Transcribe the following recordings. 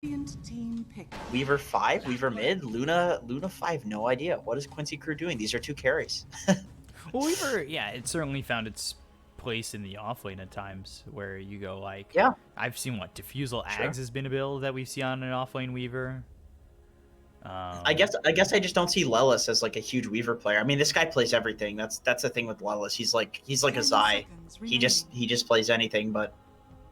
Team pick. Weaver 5, Weaver mid, Luna 5, no idea. What is Quincy crew doing? These are 2 carries. Well, Weaver, yeah, it certainly found its place in the offlane at times where you go like, Yeah. I've seen what Diffusal Sure. Ags has been a build that we see on an offlane Weaver. I guess I just don't see Lelis as like a huge Weaver player. I mean, this guy plays everything. That's the thing with Lelis. He's like a Zai. He just plays anything, but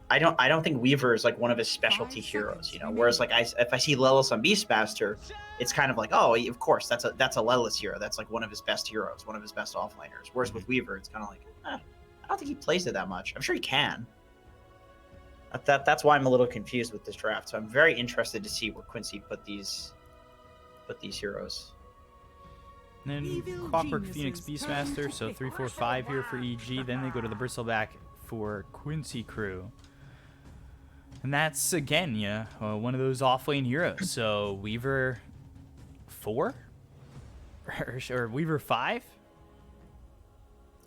I don't think Weaver is like one of his specialty heroes, you know. Whereas like if I see Lelis on Beastmaster, it's kind of like, oh, of course that's a Lelis hero. That's like one of his best heroes, one of his best offliners. Whereas with Weaver, it's kind of like, I don't think he plays it that much. I'm sure he can. That's why I'm a little confused with this draft. So I'm very interested to see where Quincy put these heroes. And then Clockwork Phoenix Beastmaster, so 3-4-5 here for EG. Then they go to the Bristleback for Quincy crew. And that's, again, one of those offlane heroes. So Weaver 4? Or Weaver 5?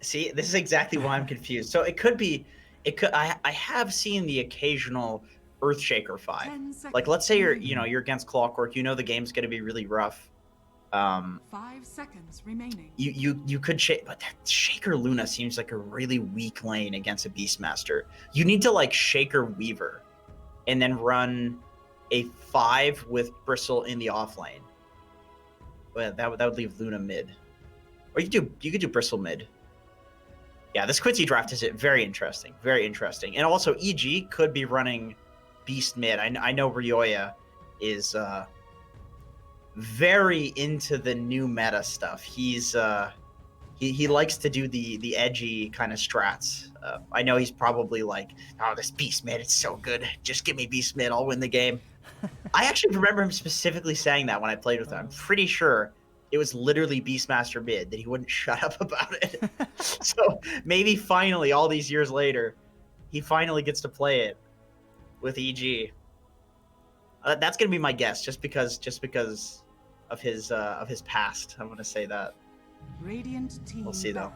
See, this is exactly why I'm confused. So it could I have seen the occasional Earthshaker 5. Like, let's say you're against Clockwork, the game's going to be really rough. 5 seconds remaining. You could shake, but that Shaker Luna seems like a really weak lane against a Beastmaster. You need to like Shaker Weaver and then run a 5 with Bristle in the off lane. Well, that would leave Luna mid. Or you could do Bristle mid. Yeah, this Quincy draft is very interesting. Very interesting. And also EG could be running Beast mid. I know Ryoya is very into the new meta stuff. He's he likes to do the edgy kind of strats. I know he's probably like, oh, this Beast mid, it's so good. Just give me Beast mid, I'll win the game. I actually remember him specifically saying that when I played with him. I'm pretty sure it was literally Beastmaster mid that he wouldn't shut up about it. So maybe finally, all these years later, he finally gets to play it with EG. That's gonna be my guess, just because of his past. I'm gonna say that. Radiant team. We'll see though.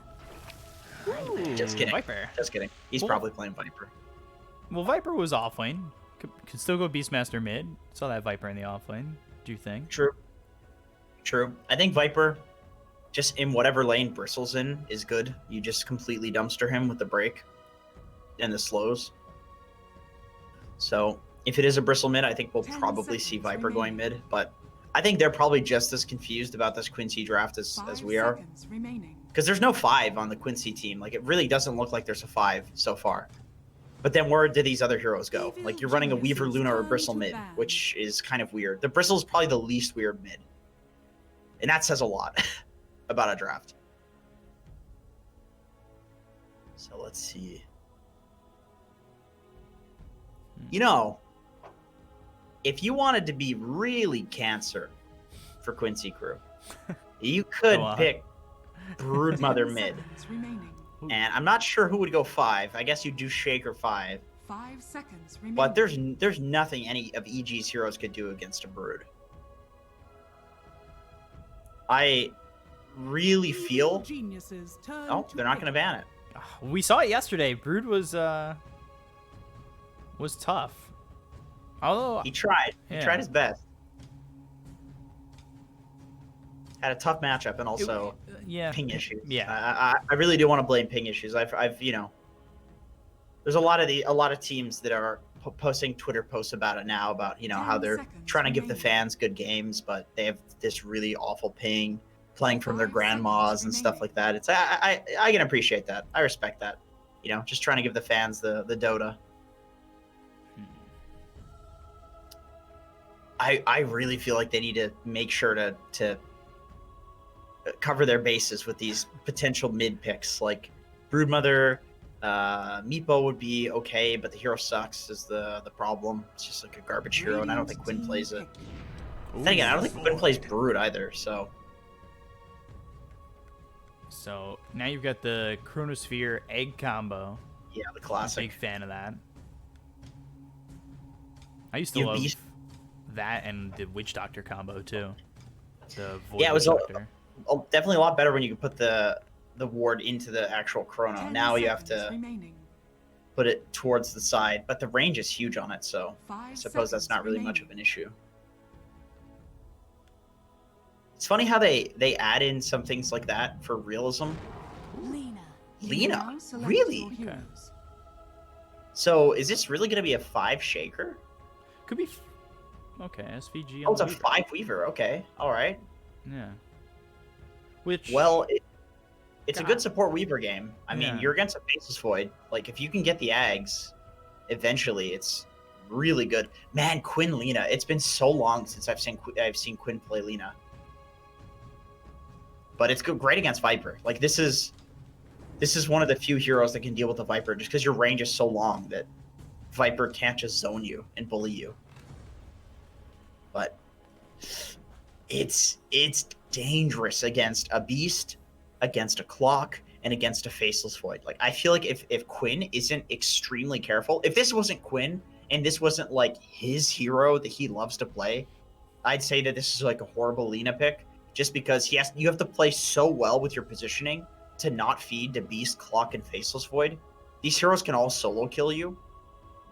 Ooh, Just kidding. Viper. Just kidding. He's probably playing Viper. Well, Viper was offlane. Could still go Beastmaster mid. Saw that Viper in the offlane. Do you think? True. I think Viper, just in whatever lane Bristle's in, is good. You just completely dumpster him with the break and the slows. So if it is a Bristle mid, I think we'll probably see Viper going mid. But I think they're probably just as confused about this Quincy draft as we are. Because there's no 5 on the Quincy team. Like, it really doesn't look like there's a 5 so far. But then where did these other heroes go? Like, you're running a Weaver, Luna, or Bristle mid, which is kind of weird. The Bristle is probably the least weird mid. And that says a lot about a draft. So let's see. If you wanted to be really cancer for Quincy crew, you could pick Broodmother mid. And I'm not sure who would go 5. I guess you'd do Shaker 5. 5 seconds remaining. But there's nothing any of EG's heroes could do against a Brood. I really feel... Oh, they're not going to ban it. We saw it yesterday. Brood was tough. Although he tried. He tried his best. Had a tough matchup and also ping issues. Yeah. I really do want to blame ping issues. I've there's a lot of teams that are posting Twitter posts about it now, about how they're trying to give the fans good games, but they have this really awful ping, playing from their grandmas and stuff like that. It's I can appreciate that. I respect that. Just trying to give the fans the Dota. I really feel like they need to make sure to cover their bases with these potential mid picks. Like Broodmother, Meepo would be okay, but the hero sucks is the problem. It's just like a garbage hero, and I don't think Quinn plays it. Then again, I don't think Quinn plays Brood either, so... So now you've got the Chronosphere egg combo. Yeah, the classic. I'm a big fan of that. I used to love that and the Witch Doctor combo too. The Void it was Doctor. Definitely a lot better when you could put the ward into the actual Chrono. Now you have to put it towards the side, but the range is huge on it, so I 5 suppose that's seconds not really much remaining. of an issue. It's funny how they add in some things like that for realism. Lena, Now select really? your heroes. So is this really going to be a 5 shaker? Could be. Okay, SVG Oh, on it's the a Weaver. 5 weaver. Okay, all right. Yeah. Which. Well, it's a God. good support weaver game. I mean, Yeah. you're against a faceless void. Like, if you can get the Ags, eventually, it's really good. Man, Quinn Lena. It's been so long since I've seen Quinn play Lena. But it's great against Viper. Like, this is one of the few heroes that can deal with the Viper, just because your range is so long that Viper can't just zone you and bully you. But it's dangerous against a beast, against a clock, and against a faceless void. Like, I feel like if Quinn isn't extremely careful, if this wasn't Quinn and this wasn't like his hero that he loves to play, I'd say that this is like a horrible Lena pick, just because you have to play so well with your positioning to not feed to beast, clock, and faceless void. These heroes can all solo kill you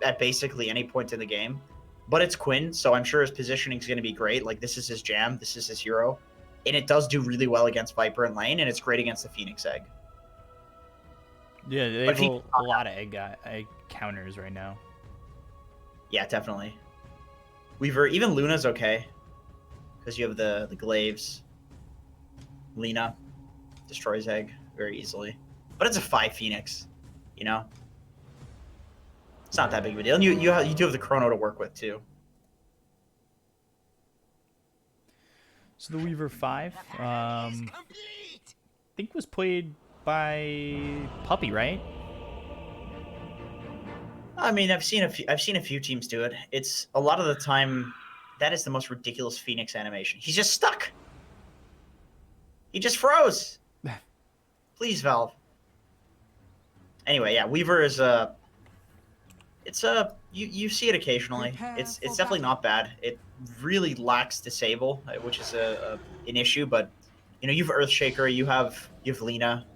at basically any point in the game. But it's Quinn, so I'm sure his positioning is going to be great. Like, this is his jam, this is his hero. And it does do really well against Viper and lane, and it's great against the Phoenix Egg. Yeah, they But have if a lot of egg counters right now. Yeah, definitely. Weaver, even Luna's okay, because you have the glaives. Lena destroys egg very easily. But it's a 5 Phoenix, you know? It's not that big of a deal. And you do have the chrono to work with, too. So the Weaver 5, I think was played by Puppy, right? I mean, I've seen a few teams do it. It's a lot of the time that is the most ridiculous Phoenix animation. He's just stuck. He just froze. Please, Valve. Anyway, yeah, Weaver is you see it occasionally. Prepare It's for definitely battle. not bad. It really lacks disable, which is an issue. But you know, you have Earthshaker, you have Lena,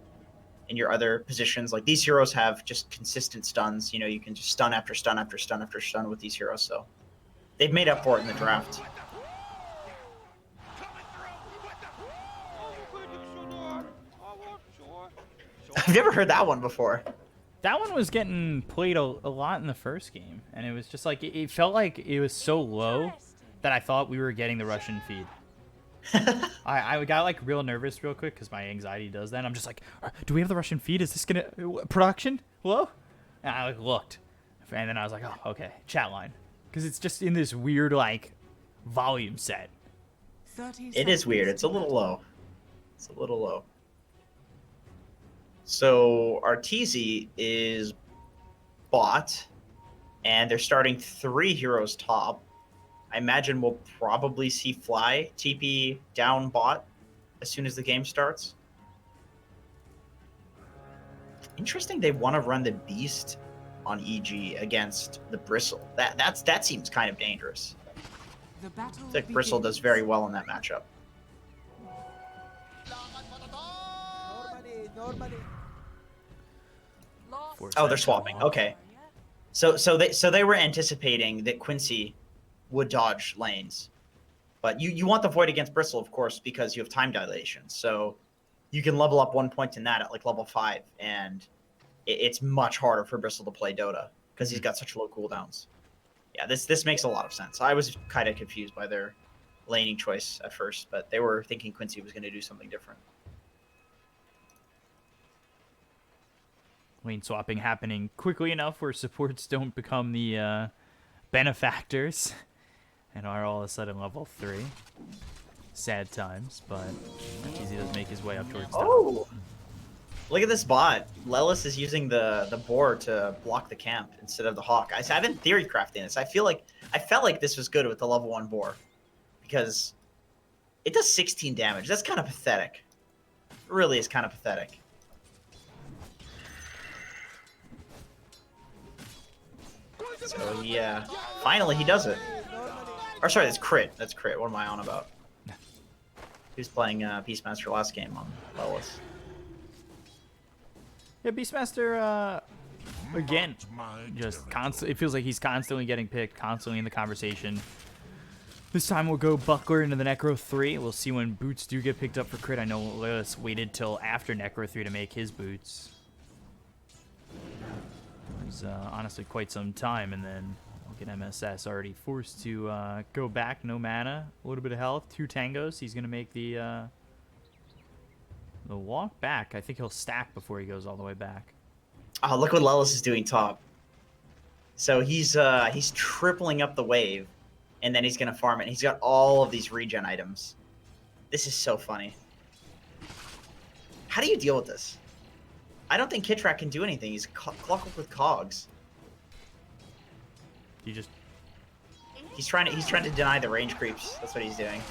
in your other positions. Like, these heroes have just consistent stuns. You know, you can just stun after stun after stun after stun with these heroes. So they've made up for it in the draft. I've never heard that one before. That one was getting played a lot in the first game, and it was just like it felt like it was so low that I thought we were getting the Russian feed. I got like real nervous real quick because my anxiety does that. I'm just like, do we have the Russian feed? Is this gonna production? Hello? And I like looked, and then I was like, oh, okay, chat line, because it's just in this weird like volume set. 30 It is weird. seconds It's a to little battle. low. It's a little low. So Arteezy is bot, and they're starting 3 heroes top. I imagine we'll probably see Fly TP down bot as soon as the game starts. Interesting they want to run the Beast on EG against the Bristle. That seems kind of dangerous. The battle I think Bristle does very well in that matchup. Oh, they're swapping. Okay. So they were anticipating that Quincy would dodge lanes. But you want the Void against Bristle, of course, because you have time dilation. So you can level up 1 point in that at like level 5, and it's much harder for Bristle to play Dota because he's got such low cooldowns. Yeah, this makes a lot of sense. I was kind of confused by their laning choice at first, but they were thinking Quincy was going to do something different. Lane swapping happening quickly enough where supports don't become the benefactors and are all of a sudden level 3. Sad times, but Arteezy does make his way up towards top. Oh! Look at this bot. Lelis is using the boar to block the camp instead of the hawk. I've been theory crafting this. I felt like this was good with the level 1 boar because it does 16 damage. That's kind of pathetic. It really is kind of pathetic. So yeah, finally he does it. Or sorry, that's crit. That's crit. What am I on about? He was playing Beastmaster last game on Lelis. Yeah, Beastmaster again, just constant. It feels like he's constantly getting picked, constantly in the conversation. This time we'll go Buckler into the Necro 3. We'll see when boots do get picked up for crit. I know Lelis waited till after Necro 3 to make his boots. It was honestly quite some time, and then look at MSS already forced to go back. No mana, a little bit of health, 2 tangos. He's gonna make the walk back. I think he'll stack before he goes all the way back. Oh, look what Lelis is doing top. So he's tripling up the wave, and then he's gonna farm it. He's got all of these regen items. This is so funny. How do you deal with this? I don't think Kitrak can do anything. He's clockwork with cogs. You just He's trying to deny the range creeps. That's what he's doing.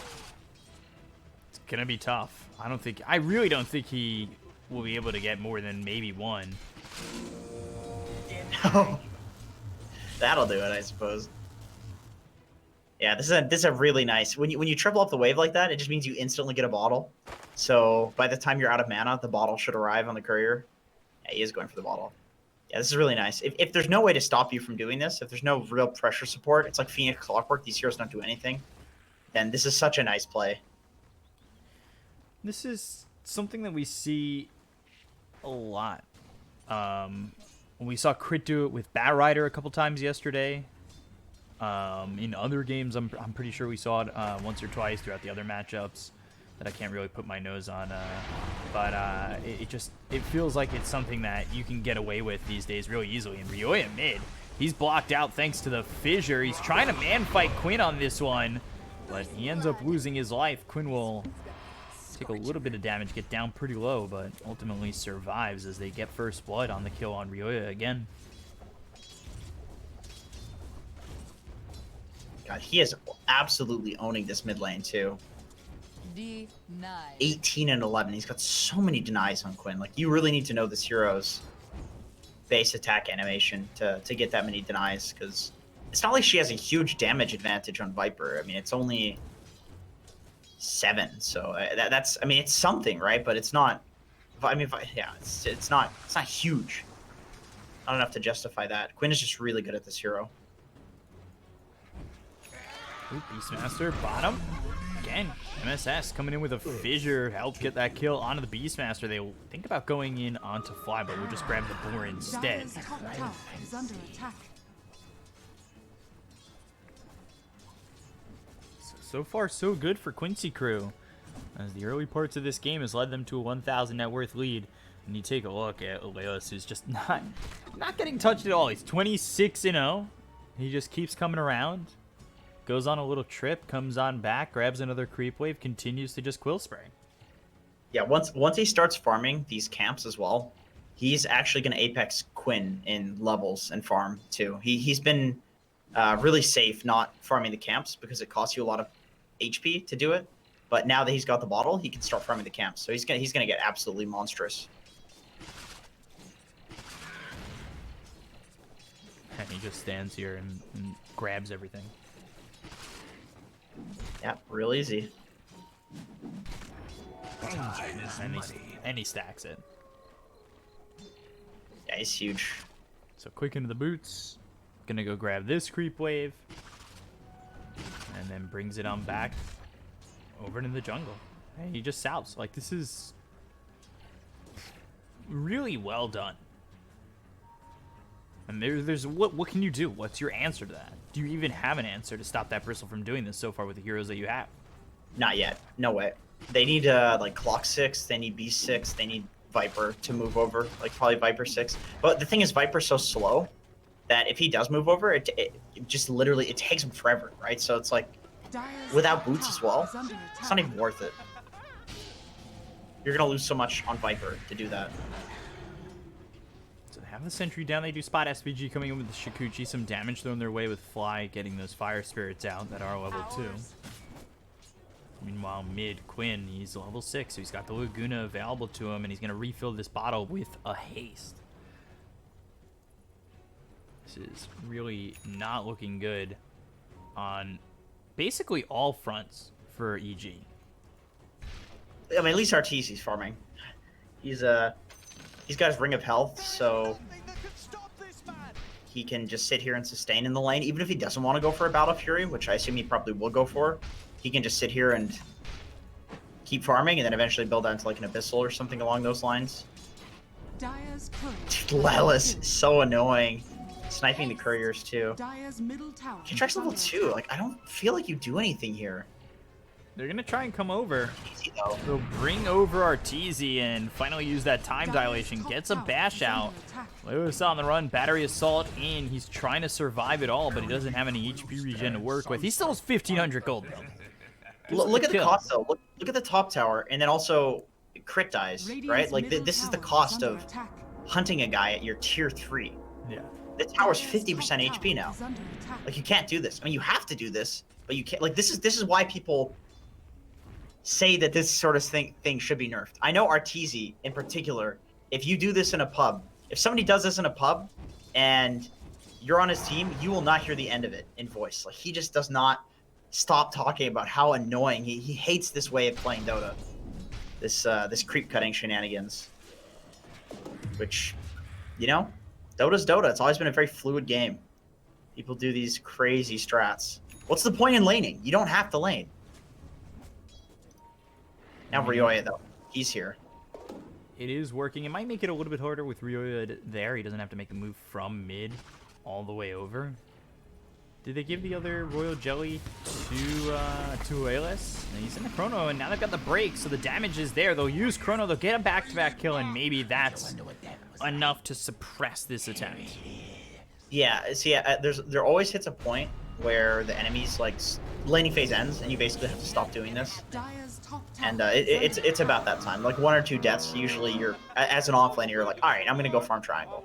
It's gonna be tough. I really don't think he will be able to get more than maybe 1. No. That'll do it, I suppose. Yeah, this is a really nice. When you triple up the wave like that, it just means you instantly get a bottle. So by the time you're out of mana, the bottle should arrive on the courier. Yeah, he is going for the bottle. Yeah, this is really nice. If there's no way to stop you from doing this, if there's no real pressure support, it's like Phoenix Clockwork, these heroes don't do anything, then this is such a nice play. This is something that we see a lot. We saw Crit do it with Bat Rider a couple times yesterday. In other games, I'm pretty sure we saw it once or twice throughout the other matchups that I can't really put my nose on. But it feels like it's something that you can get away with these days really easily. And Ryoya mid, he's blocked out thanks to the fissure. He's trying to man fight Quinn on this one, but he ends up losing his life. Quinn will take a little bit of damage, get down pretty low, but ultimately survives as they get first blood on the kill on Ryoya again. God, he is absolutely owning this mid lane too. 18 and 11. He's got so many denies on Quinn. Like, you really need to know this hero's base attack animation to get that many denies, because it's not like she has a huge damage advantage on Viper. I mean, it's only 7, so that's. I mean, it's something, right? But it's not. I mean, yeah, it's not huge. Not enough to justify that. Quinn is just really good at this hero. Ooh, Beastmaster, bottom. Again, MSS coming in with a fissure, help get that kill onto the Beastmaster. They think about going in onto Fly, but we'll just grab the boar instead. Dire's top tower is under attack. So far, so good for Quincy crew, as the early parts of this game has led them to a 1,000 net worth lead. And you take a look at Oleus, who's just not getting touched at all. He's 26-0. He just keeps coming around. Goes on a little trip, comes on back, grabs another creep wave, continues to just quill spray. Yeah, once he starts farming these camps as well, he's actually going to apex Quinn in levels and farm too. He's been really safe not farming the camps because it costs you a lot of HP to do it. But now that he's got the bottle, he can start farming the camps. So he's gonna get absolutely monstrous. And he just stands here and grabs everything. Yeah, real easy. And he stacks it. Yeah, he's huge. So quick into the boots. Gonna go grab this creep wave. And then brings it on back over into the jungle. And he just salves. Like, this is really well done. And there's what can you do? What's your answer to that? Do you even have an answer to stop that Bristle from doing this so far with the heroes that you have? Not yet. No way. They need like Clock 6, they need B6, they need Viper to move over, like probably Viper 6. But the thing is, Viper's so slow that if he does move over, it just literally, it takes him forever, right? So it's like, without boots as well, it's not even worth it. You're gonna lose so much on Viper to do that. So they have the sentry down. They do spot SVG coming in with the Shikuchi. Some damage thrown their way with Fly, getting those fire spirits out that are level 2. Meanwhile, mid Quinn, he's level 6, so he's got the Laguna available to him, and he's gonna refill this bottle with a haste. This is really not looking good on basically all fronts for EG. I mean, at least Arteezy's farming. He's got his Ring of Health, so he can just sit here and sustain in the lane. Even if he doesn't want to go for a Battle Fury, which I assume he probably will go for, he can just sit here and keep farming and then eventually build out into like an Abyssal or something along those lines. Lelis, so annoying. Sniping the couriers too. K-Track's level 2. Like, I don't feel like you do anything here. They're gonna try and come over. Easy though. They'll bring over Arteezy and finally use that time dilation. Gets a bash out. Lewis on the run. Battery assault in. He's trying to survive it all, but he doesn't have any HP regen to work with. He still has 1,500 gold though. Look at the cost though. Look at the top tower, and then also crit dies, right? Like this is the cost of hunting a guy at your tier 3. Yeah. The tower's 50% HP now. Like, you can't do this. I mean, you have to do this, but you can't. Like, this is why people say that this sort of thing should be nerfed. I know Arteezy in particular. If you do this in a pub, if somebody does this in a pub, and you're on his team, you will not hear the end of it in voice. Like, he just does not stop talking about how annoying he hates this way of playing Dota. This creep cutting shenanigans, which, you know. Dota's Dota. It's always been a very fluid game. People do these crazy strats. What's the point in laning? You don't have to lane. Now Ryoya, though. He's here. It is working. It might make it a little bit harder with Ryoya there. He doesn't have to make the move from mid all the way over. Did they give the other Royal Jelly to Aelis? He's in the Chrono, and now they've got the break, so the damage is there. They'll use Chrono. They'll get a back-to-back kill, and maybe that's enough to suppress this attack. Yeah, see, there always hits a point where the enemy's like laning phase ends, and you basically have to stop doing this. And it's about that time, like 1 or 2 deaths. Usually, you're as an offlaner, you're like, all right, I'm gonna go farm triangle.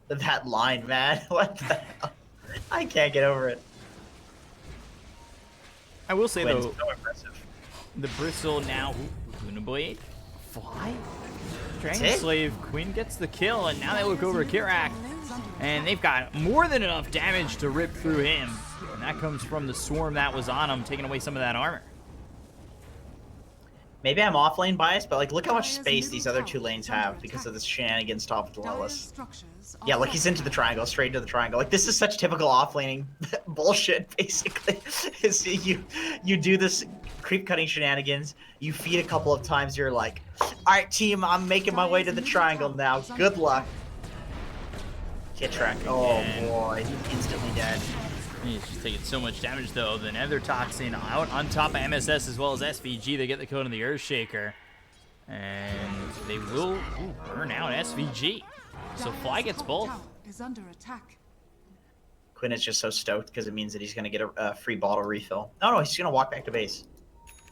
That line, man, what the hell? I can't get over it. I will say though, so impressive. The Bristle now, Luna Blade, fly, Dragon Slave, Quinn gets the kill, and now they look over Kirak, and they've got more than enough damage to rip through him, and that comes from the swarm that was on him, taking away some of that armor. Maybe I'm off lane biased, but like, look how much space these other 2 lanes have because of this shenanigans top of Lelis. Yeah, look, he's into the triangle, straight into the triangle. Like, this is such typical off-laning bullshit, basically. Is you do this creep-cutting shenanigans, you feed a couple of times, you're like, all right, team, I'm making my way to the triangle now. Good luck. Get track. Oh, boy, he's instantly dead. He's just taking so much damage, though. The Nether Toxin out on top of MSS as well as SVG. They get the kill on the Earthshaker. And they will burn out SVG. So Fly gets both. Quinn is just so stoked because it means that he's going to get a free bottle refill. No, he's going to walk back to base.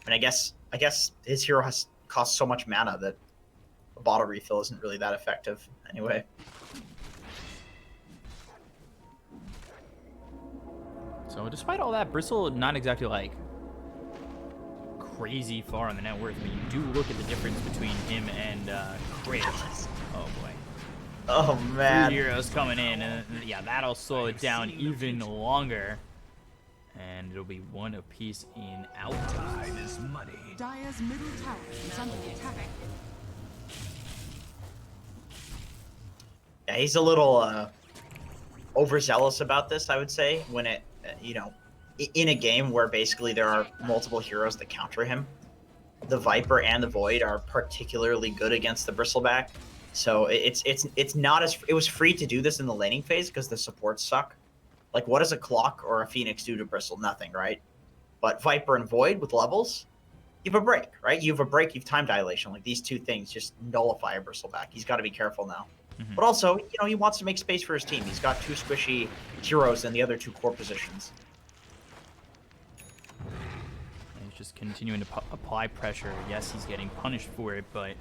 And I guess his hero has cost so much mana that a bottle refill isn't really that effective anyway. So despite all that, Bristle not exactly like crazy far on the net worth, but you do look at the difference between him and Kratos. Oh boy. Oh man. 3 heroes coming in, and yeah, that'll slow it down even longer. And it'll be 1 apiece in out. Time is money. Dire's middle tower is under attack. Yeah, he's a little overzealous about this, I would say, when it, you know, in a game where basically there are multiple heroes that counter him. The Viper and the Void are particularly good against the Bristleback. So it's not as, it was free to do this in the laning phase because the supports suck. Like, what does a Clock or a Phoenix do to Bristle? Nothing, right? But Viper and Void with levels, you have a break, right? You have a break, you have time dilation. Like, these 2 things just nullify a Bristleback. He's got to be careful now. Mm-hmm. But also, you know, he wants to make space for his team. He's got 2 squishy heroes in the other 2 core positions. And he's just continuing to apply pressure. Yes, he's getting punished for it, but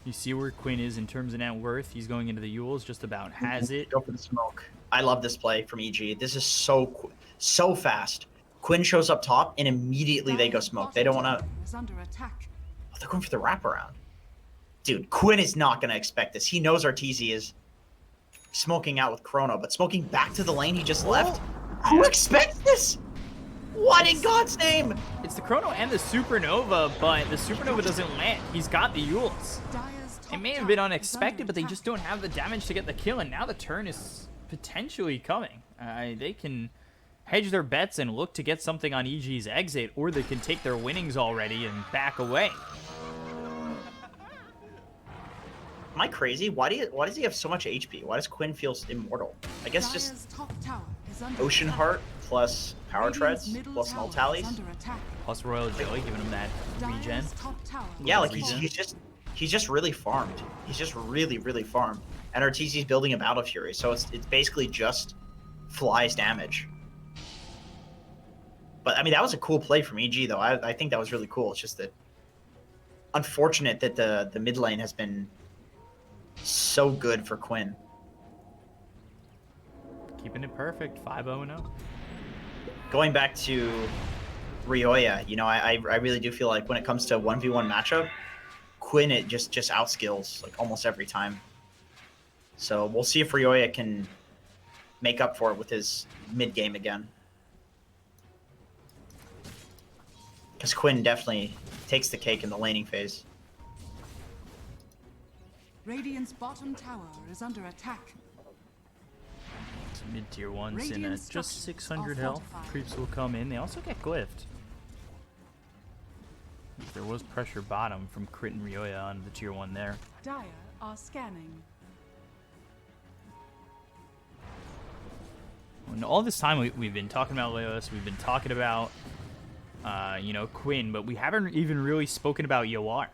you see where Quinn is in terms of net worth. He's going into the Yules, just about has it. Go for the smoke. I love this play from EG. This is so fast. Quinn shows up top, and immediately they go smoke. They don't want to... Oh, they're going for the wraparound. Dude, Quinn is not going to expect this. He knows Arteezy is smoking out with Chrono, but smoking back to the lane he just left? Who expects this? What in God's name? It's the Chrono and the Supernova, but the Supernova doesn't land. He's got the Yules. It may have been unexpected, but they just don't have the damage to get the kill, and now the turn is potentially coming. They can hedge their bets and look to get something on EG's exit, or they can take their winnings already and back away. Am I crazy? Why does he have so much HP? Why does Quinn feel immortal? I guess just Ocean Heart plus Power Treads plus Null Tallies. Plus Royal Jelly, giving him that regen. Yeah, like he's just really farmed. He's just really farmed. And Arteezy's building a Battle Fury, so it's basically just Fly's damage. But I mean, that was a cool play from EG though. I think that was really cool. It's just that unfortunate that the mid lane has been so good for Quinn. Keeping it perfect, 5-0-0. Going back to Ryoya, you know, I really do feel like when it comes to 1v1 matchup, Quinn it just outskills like almost every time. So we'll see if Ryoya can make up for it with his mid game again. Because Quinn definitely takes the cake in the laning phase. Radiant's bottom tower is under attack. Mid-tier ones in at just 600 health. Creeps will come in. They also get glyphed. There was pressure bottom from Crit and Ryoya on the tier 1 there. Dire are scanning. And all this time we've been talking about Leos, we've been talking about you know, Quinn, but we haven't even really spoken about Yawar.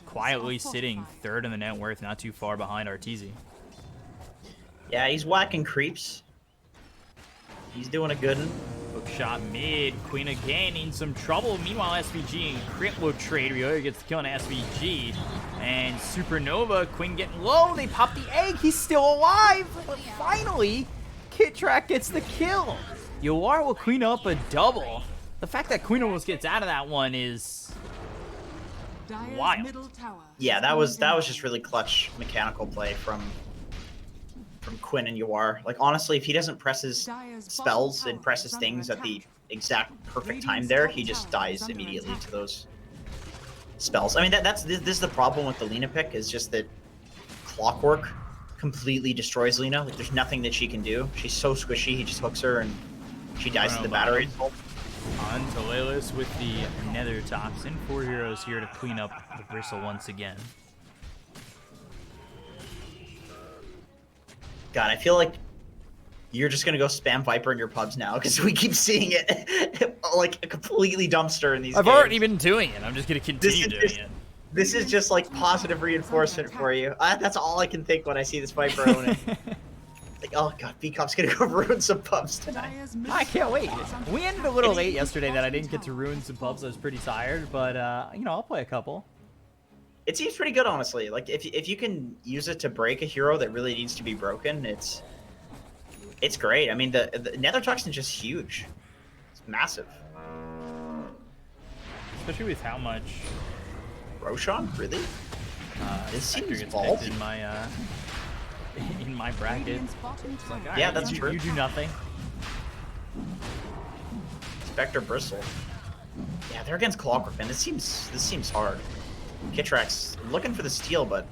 Quietly sitting third in the net worth, not too far behind Arteezy. Yeah, he's whacking creeps. He's doing a good one. Hook shot mid. Quinn again in some trouble. Meanwhile, SVG and Crit will trade. Ryoya gets the kill on SVG. And Supernova, Quinn getting low. They pop the egg. He's still alive. But finally, Kitrak gets the kill. Yawar will clean up a double. The fact that Quinn almost gets out of that one is wild. Yeah, that was just really clutch mechanical play from Quinn and Yawar. Like honestly, if he doesn't press his spells and press his things at the exact perfect time there, he just dies immediately to those spells. I mean, this is the problem with the Lina pick, is just that Clockwork completely destroys Lina. Like there's nothing that she can do. She's so squishy. He just hooks her and she dies to the battery. On to Lelis with the Nether Toxin. 4 heroes here to clean up the bristle once again. God, I feel like you're just gonna go spam Viper in your pubs now because we keep seeing it like a completely dumpster in these games. I've already been doing it. I'm just gonna continue doing it. This is just like positive reinforcement for you. That's all I can think when I see this Viper owning. Like, oh god, Bkop's gonna go ruin some pubs tonight. I can't wait. We ended a little late yesterday that I didn't get to ruin some pubs. I was pretty tired, but you know, I'll play a couple. It seems pretty good, honestly. Like if you can use it to break a hero that really needs to be broken, it's great. I mean, the Nether Toxin is just huge. It's massive. Especially with how much Roshan, really? This seems gets ballsy. picked in my bracket. Like, yeah, right, that's true. You do nothing. Spectre Bristle. Yeah, they're against Clockwork, man. This seems hard. Kitrak's looking for the steal, but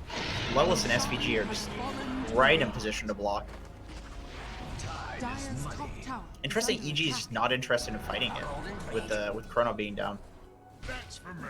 Lelis and SVG are just right in position to block. Interesting, EG is just not interested in fighting it with Chrono being down. That's for me.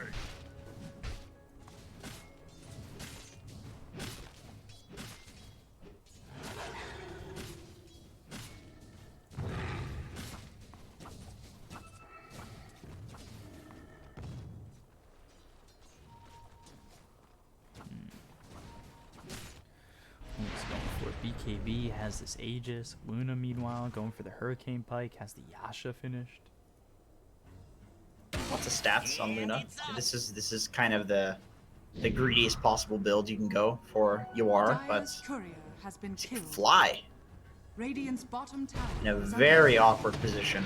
BKB has this Aegis. Luna, meanwhile, going for the Hurricane Pike, has the Yasha finished. Lots of stats on Luna. This is kind of the greediest possible build you can go for Yawar, but Fly in a very awkward position.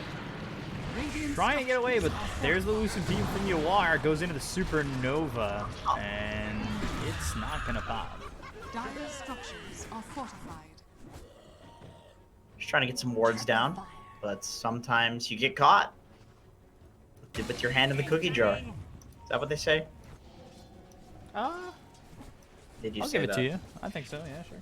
Trying to get away, but there's the elusive beam from Yawar. Goes into the Supernova, and it's not gonna pop. Dire structures are fortified. Just trying to get some wards down, but sometimes you get caught with your hand in the cookie jar. Is that what they say? Did you I'll say give it that? to you. I think so. Yeah, sure.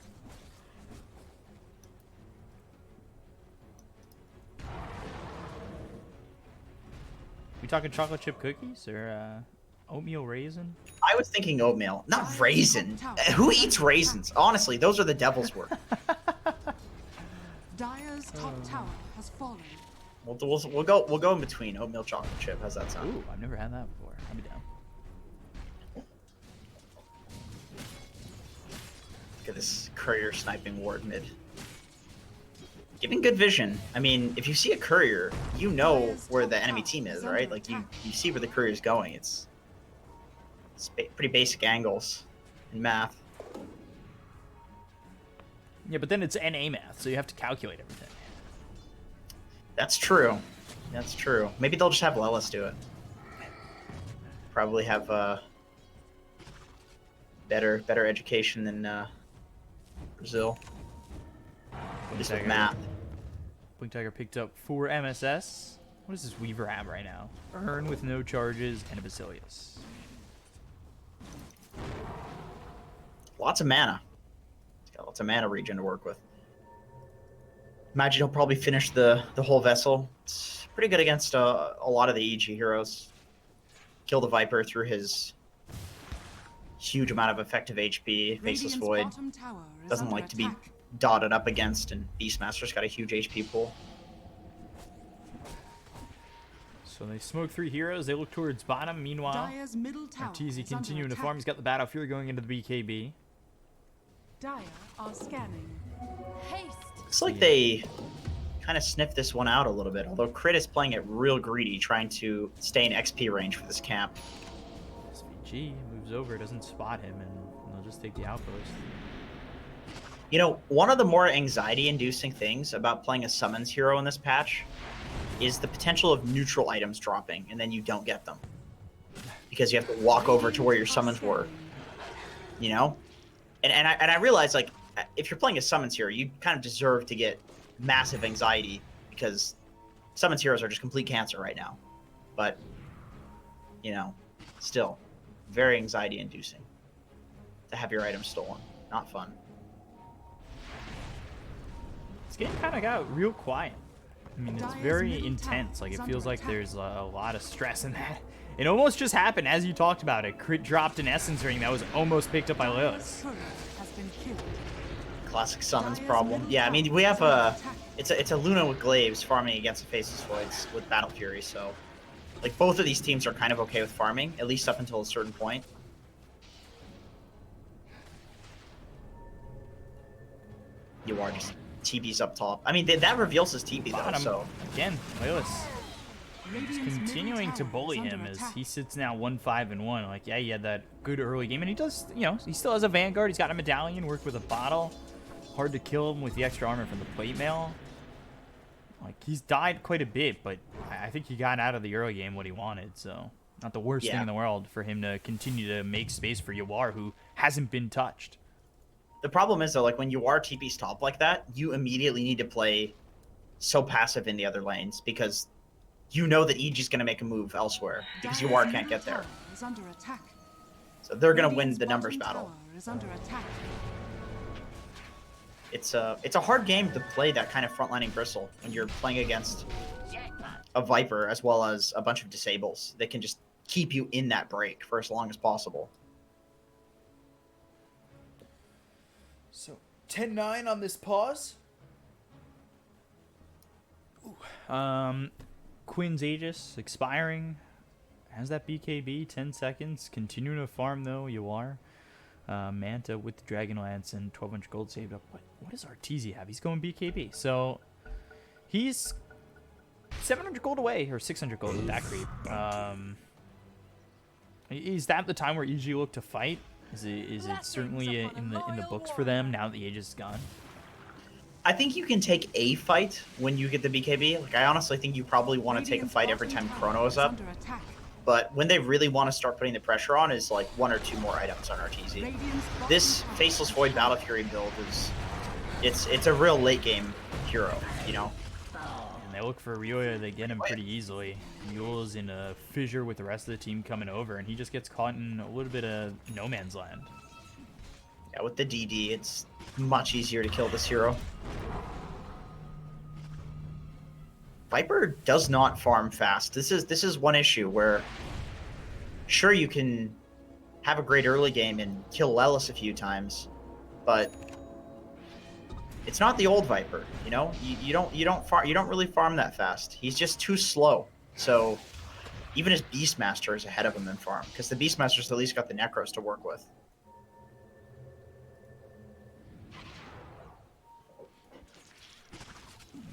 We talking chocolate chip cookies or oatmeal raisin? I was thinking oatmeal, not raisin. Who eats raisins? Honestly, those are the devil's work. Dire's top tower has fallen. We'll go in between oatmeal chocolate chip. How's that sound? Ooh, I've never had that before. I'll be down. Look at this courier sniping ward mid. Giving good vision. I mean, if you see a courier, you know where the enemy team is, right? Like you see where the courier is going. It's pretty basic angles in math. Yeah, but then it's NA math, so you have to calculate everything. That's true. That's true. Maybe they'll just have Lelis do it. Probably have better education than Brazil. Just with math. Blink Tiger picked up 4 MSS. What does this Weaver have right now? Earn with no charges and a Basilius. Lots of mana. He's got lots of mana regen to work with. Imagine he'll probably finish the whole vessel. It's pretty good against a lot of the EG heroes. Kill the Viper through his huge amount of effective HP. Faceless Void doesn't like to be dotted up against, and Beastmaster's got a huge HP pool. So they smoke 3 heroes. They look towards bottom. Meanwhile, Arteezy continuing to farm. He's got the Battle Fury going into the BKB. Dire are scanning. Haste. Looks like they kind of sniffed this one out a little bit, although Crit is playing it real greedy, trying to stay in XP range for this camp. SVG moves over, doesn't spot him, and they'll just take the outpost. You know, one of the more anxiety-inducing things about playing a summons hero in this patch is the potential of neutral items dropping, and then you don't get them. Because you have to walk over to where your summons were. You know? And I realize, like, if you're playing a summons hero, you kind of deserve to get massive anxiety, because summons heroes are just complete cancer right now. But, you know, still, very anxiety-inducing to have your items stolen. Not fun. This game kind of got real quiet. I mean, it's very intense. Like, it feels like there's a lot of stress in that. It almost just happened as you talked about it. Crit dropped an Essence Ring that was almost picked up by Lilith. Classic summons problem. Yeah, I mean, we have it's a Luna with Glaives farming against the Faceless Voids with Battle Fury, so like both of these teams are kind of okay with farming, at least up until a certain point. You are just TP's up top. I mean, that reveals his TP though, so again, Lilith just continuing to bully him as he sits now 1-5-1. Like, yeah, he had that good early game, and he does, you know, he still has a Vanguard. He's got a medallion, worked with a bottle. Hard to kill him with the extra armor from the plate mail. Like, he's died quite a bit, but I think he got out of the early game what he wanted, so not the worst thing in the world for him to continue to make space for Yawar, who hasn't been touched. The problem is, though, like, when Yawar TP's top like that, you immediately need to play so passive in the other lanes, because you know that EG's going to make a move elsewhere, because Yawar can't get there. So they're going to win the numbers battle. It's a hard game to play that kind of frontlining Bristle when you're playing against a Viper as well as a bunch of disables that can just keep you in that break for as long as possible. So 10-9 on this pause. Quinn's Aegis expiring. Has that BKB, 10 seconds. Continuing to farm though, Yawar. Manta with the Dragon Lance and 1,200 gold saved up. What does Arteezy have? He's going BKB. So he's 700 gold away, or 600 gold with that creep. Is that the time where EG look to fight? Is it certainly in the books for them now that the Aegis is gone? I think you can take a fight when you get the BKB. Like, I honestly think you probably want to take a fight every time Chrono is up. But when they really want to start putting the pressure on is like 1 or 2 more items on Arteezy. This Faceless Void Battle Fury build it's a real late game hero, you know. And they look for Ryoya, they get him pretty easily. Yule's in a fissure with the rest of the team coming over, and he just gets caught in a little bit of no man's land. Yeah, with the DD, it's much easier to kill this hero. Viper does not farm fast. This is one issue where, sure, you can have a great early game and kill Lelis a few times, but it's not the old Viper. You know, you don't really farm that fast. He's just too slow. So even his Beastmaster is ahead of him in farm because the Beastmaster's at least got the Necros to work with.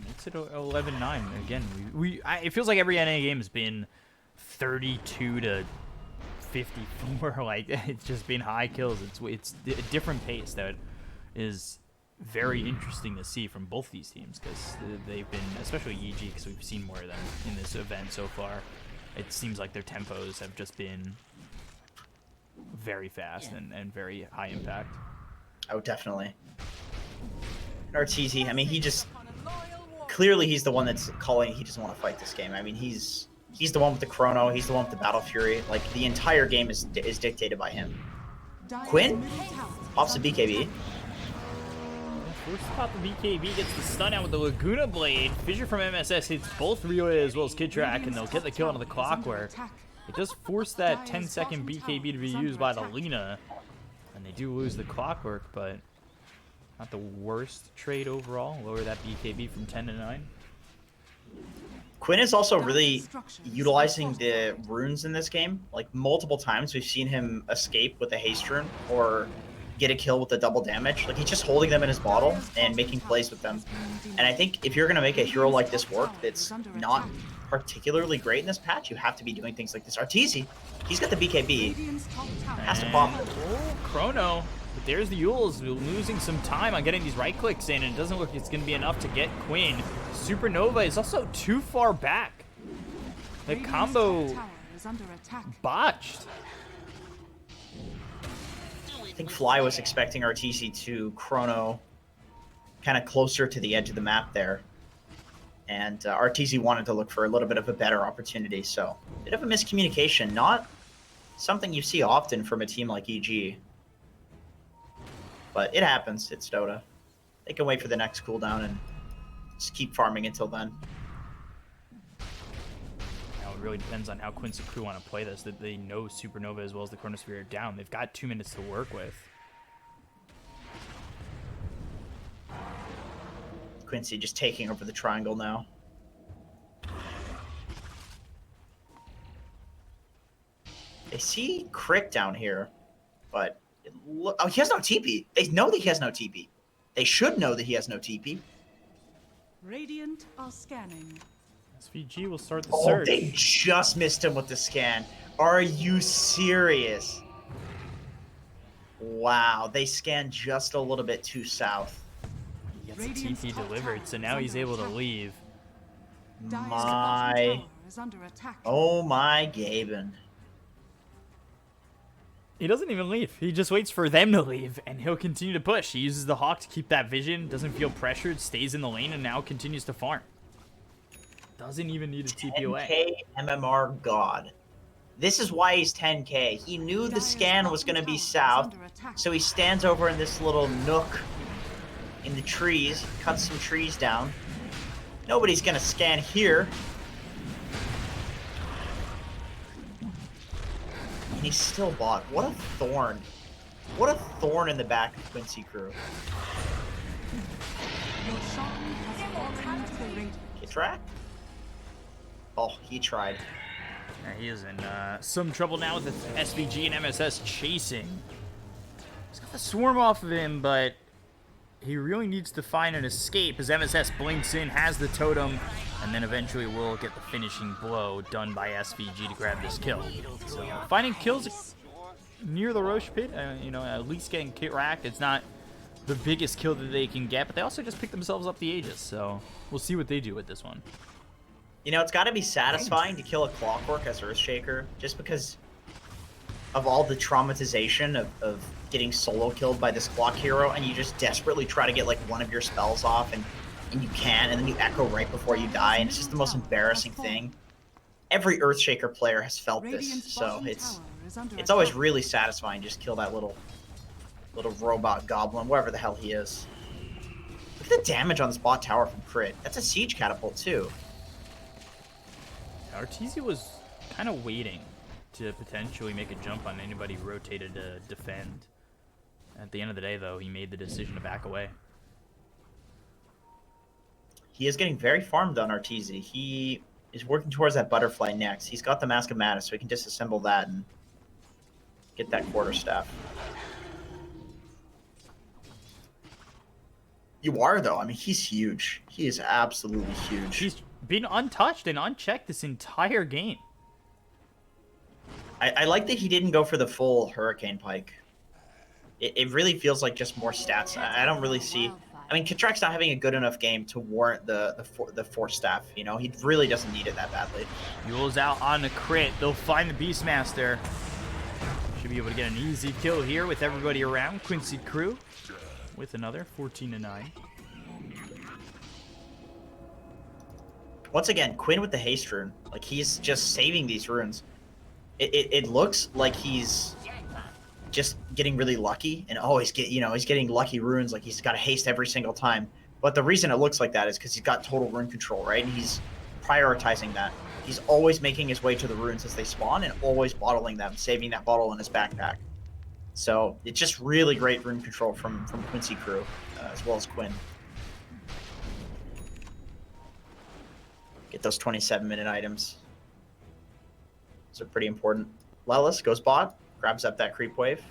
It's at 11-9 again. It feels like every NA game has been 32 to 54. Like, it's just been high kills. It's a different pace that is very interesting to see from both these teams because they've been, especially EG, because we've seen more of them in this event so far. It seems like their tempos have just been very fast and very high impact. Oh, definitely. Arteezy, I mean, he just clearly he's the one that's calling. He doesn't want to fight this game. I mean, he's the one with the chrono. He's the one with the battle fury. Like, the entire game is dictated by him. Quinn pops the BKB. First pop the BKB, gets the stun out with the Laguna Blade. Fissure from MSS hits both Relay as well as Kidrak, and they'll get the kill onto the Clockwork. It does force that 10-second BKB to be used by the Lina, and they do lose the Clockwork, but not the worst trade overall. Lower that BKB from 10 to 9. Quinn is also really utilizing the runes in this game. Like, multiple times we've seen him escape with a haste rune or get a kill with the double damage. Like, he's just holding them in his bottle and making plays with them. And I think if you're going to make a hero like this work that's not particularly great in this patch, you have to be doing things like this. Arteezy, he's got the BKB. Has to pop. Oh, Chrono. But there's the Yules losing some time on getting these right clicks in, and it doesn't look like it's going to be enough to get Quinn. Supernova is also too far back. The combo botched. I think Fly was expecting Arteezy to chrono kind of closer to the edge of the map there. And Arteezy wanted to look for a little bit of a better opportunity. So, bit of a miscommunication. Not something you see often from a team like EG. But it happens. It's Dota. They can wait for the next cooldown and just keep farming until then. It really depends on how Quincy crew want to play this, that they know Supernova as well as the Chronosphere are down. They've got 2 minutes to work with. Quincy just taking over the triangle now. They see Crick down here, but oh, he has no TP. They know that he has no TP. They should know that he has no TP. Radiant are scanning. SVG will start the Oh, search. they just missed him with the scan. Are you serious? Wow, they scanned just a little bit too south. He gets the TP delivered, so now he's able to leave. Oh my Gaben. He doesn't even leave. He just waits for them to leave, and he'll continue to push. He uses the Hawk to keep that vision, doesn't feel pressured, stays in the lane, and now continues to farm. Doesn't even need a TP away. 10K MMR God. This is why he's 10K. He knew the scan was going to be south, so he stands over in this little nook in the trees, cuts some trees down. Nobody's going to scan here. And he's still bought. What a thorn. What a thorn in the back of Quincy crew. Get tracked? Oh, he tried. He is in some trouble now with the SVG and MSS chasing. He's got the swarm off of him, but he really needs to find an escape as MSS blinks in, has the totem, and then eventually will get the finishing blow done by SVG to grab this kill. So finding kills near the Rosh pit, at least getting kit racked. It's not the biggest kill that they can get, but they also just pick themselves up the Aegis, so we'll see what they do with this one. You know, it's got to be satisfying to kill a Clockwork as Earthshaker, just because of all the traumatization of getting solo killed by this clock hero, and you just desperately try to get like one of your spells off, and you can, and then you echo right before you die, and it's just the most embarrassing thing. Every Earthshaker player has felt this, so it's always really satisfying to just kill that little Little robot goblin, whatever the hell he is. Look at the damage on this bot tower from crit. That's a siege catapult too. Arteezy was kind of waiting to potentially make a jump on anybody who rotated to defend. At the end of the day, though, he made the decision to back away. He is getting very farmed on Arteezy. He is working towards that butterfly next. He's got the Mask of Madness, so he can disassemble that and get that quarterstaff. You are, though. I mean, he's huge. He is absolutely huge. He's been untouched and unchecked this entire game. I like that he didn't go for the full Hurricane Pike. It really feels like just more stats. I don't really see... I mean, Kitrak's not having a good enough game to warrant the Force Staff, you know? He really doesn't need it that badly. Yule's out on the crit. They'll find the Beastmaster. Should be able to get an easy kill here with everybody around. Quincy crew with another 14-9. Once again, Quinn with the haste rune. Like, he's just saving these runes. It looks like he's just getting really lucky and always he's getting lucky runes, like he's got a haste every single time. But the reason it looks like that is because he's got total rune control, right? And he's prioritizing that. He's always making his way to the runes as they spawn and always bottling them, saving that bottle in his backpack. So it's just really great rune control from Quincy crew, as well as Quinn. Get those 27-minute items. Those are pretty important. Lelis goes bot, grabs up that creep wave.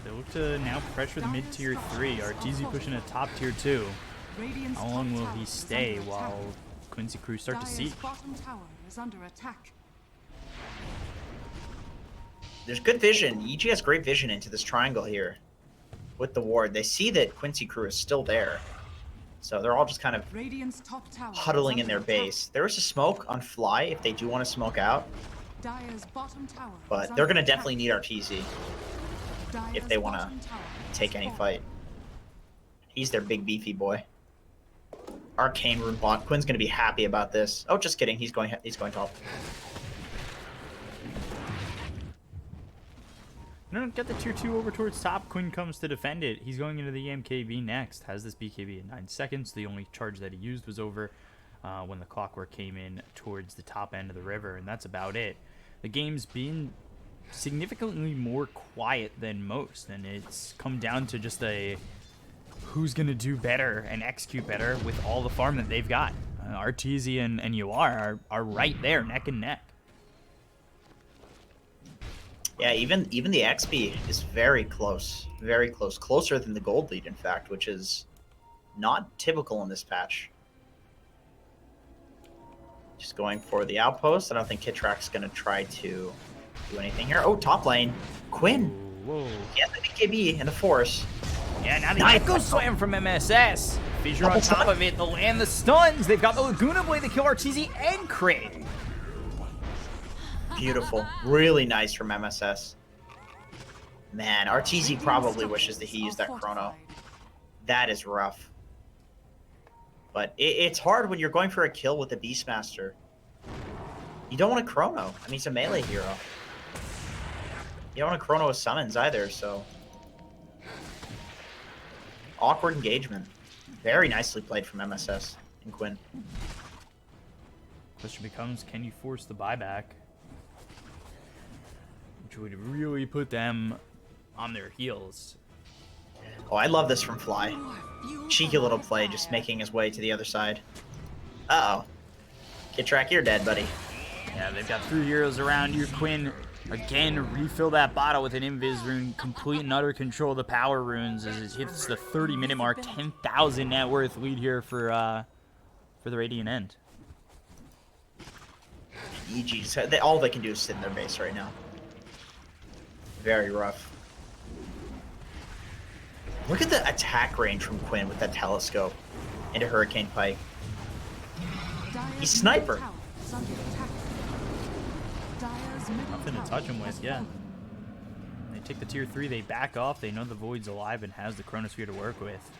They look to now pressure the mid-tier 3. Arteezy pushing a top tier 2. How long will he stay while Quincy crew start to siege? There's good vision. EG has great vision into this triangle here with the ward. They see that Quincy crew is still there. So they're all just kind of huddling in their base. There is a smoke on Fly if they do want to smoke out. But they're going to definitely need Arteezy if they want to take any fight. He's their big beefy boy. Arcane rune bot. Quinn's going to be happy about this. Oh, just kidding. He's going top. No, get the tier 2 over towards top. Quinn comes to defend it. He's going into the EMKB next. Has this BKB in 9 seconds. The only charge that he used was over when the clockwork came in towards the top end of the river, and that's about it. The game's been significantly more quiet than most, and it's come down to just a who's going to do better and execute better with all the farm that they've got. Arteezy and UR are right there, neck and neck. Yeah, even the XP is very close, closer than the gold lead, in fact, which is not typical in this patch. Just going for the outpost. I don't think Kitrak's going to try to do anything here. Oh, top lane, Quinn. Whoa. Yeah, the BKB and the Force. Yeah, now the Echo Slam from MSS. Fissure on top of it. They'll land the stuns. They've got the Laguna Blade. They kill Arteezy and crit. Beautiful. Really nice from MSS. Man, Arteezy probably wishes that he used that chrono. That is rough. But it's hard when you're going for a kill with the Beastmaster. You don't want a chrono. I mean, he's a melee hero. You don't want a chrono with summons either, so... Awkward engagement. Very nicely played from MSS and Quinn. Question becomes, can you force the buyback? Which would really put them on their heels. Oh, I love this from Fly. Cheeky little play, just making his way to the other side. Uh-oh. Kitrak, you're dead, buddy. Yeah, they've got 3 heroes around you. Quinn, again, refill that bottle with an Invis rune. Complete and utter control of the power runes as it hits the 30-minute mark. 10,000 net worth lead here for the Radiant End. EG's, all they can do is sit in their base right now. Very rough. Look at the attack range from Quinn with that telescope into Hurricane Pike. He's sniper. Nothing to touch him with, yeah. They take the tier 3, they back off, they know the Void's alive and has the Chronosphere to work with.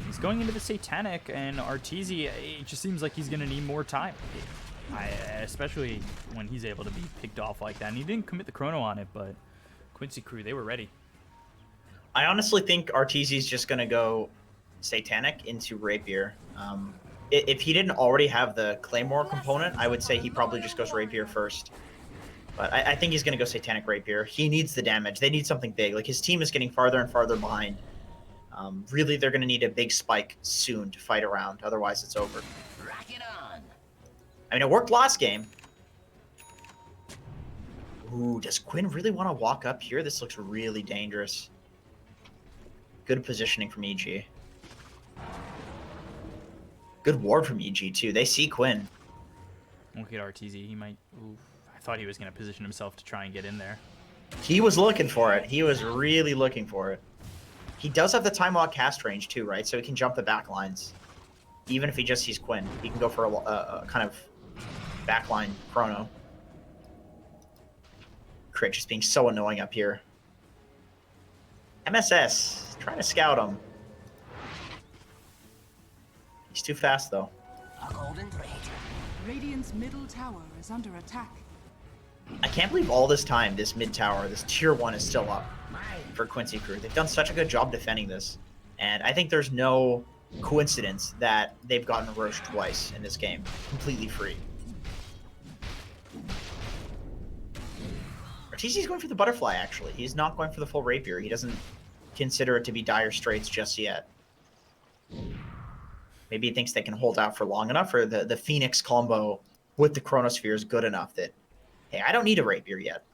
He's going into the Satanic, and Arteezy, it just seems like he's going to need more time. Especially when he's able to be picked off like that. And he didn't commit the chrono on it, but Quincy crew, they were ready. I honestly think Arteezy's just going to go Satanic into Rapier. If he didn't already have the Claymore component, I would say he probably just goes Rapier first. But I think he's going to go Satanic Rapier. He needs the damage. They need something big. Like, his team is getting farther and farther behind. Really, they're going to need a big spike soon to fight around. Otherwise, it's over. Rock it on. I mean, it worked last game. Ooh, does Quinn really want to walk up here? This looks really dangerous. Good positioning from EG. Good ward from EG, too. They see Quinn. Look at RTZ. He might... Ooh, I thought he was going to position himself to try and get in there. He was looking for it. He was really looking for it. He does have the time lock cast range, too, right? So he can jump the back lines. Even if he just sees Quinn. He can go for a kind of backline chrono. Crit just being so annoying up here. MSS, trying to scout him. He's too fast, though. A golden thread. Radiant's middle tower is under attack. I can't believe all this time, this mid tower, this tier 1 is still up for Quincy crew. They've done such a good job defending this. And I think there's no coincidence that they've gotten Rosh twice in this game, completely free. Arteezy's going for the butterfly, actually. He's not going for the full rapier. He doesn't consider it to be dire straits just yet. Maybe he thinks they can hold out for long enough, or the Phoenix combo with the Chronosphere is good enough that, hey, I don't need a rapier yet.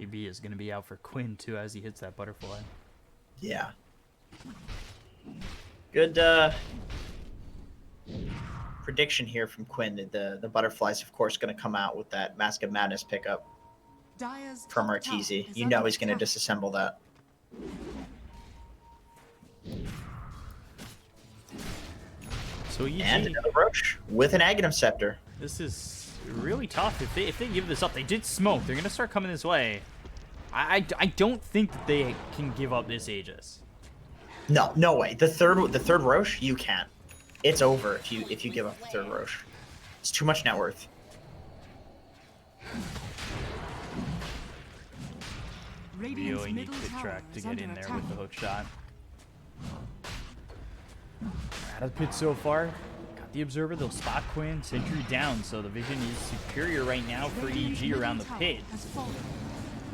KB is going to be out for Quinn, too, as he hits that butterfly. Yeah. Good prediction here from Quinn. The butterfly's, of course, going to come out with that Mask of Madness pickup from Arteezy. You know he's going to disassemble that. So EG, and another Rosh with an Aghanim Scepter. This is really tough. If they give this up, they did smoke. They're going to start coming this way. I don't think that they can give up this Aegis. No, no way. The third Rosh, you can't. It's over if you give up the third Rosh. It's too much net worth. Really need Kit Track to get in there with the hook shot. Out of the pit so far. Got the Observer. They'll spot Quinn. Sentry down, so the vision is superior right now for EG around the pit.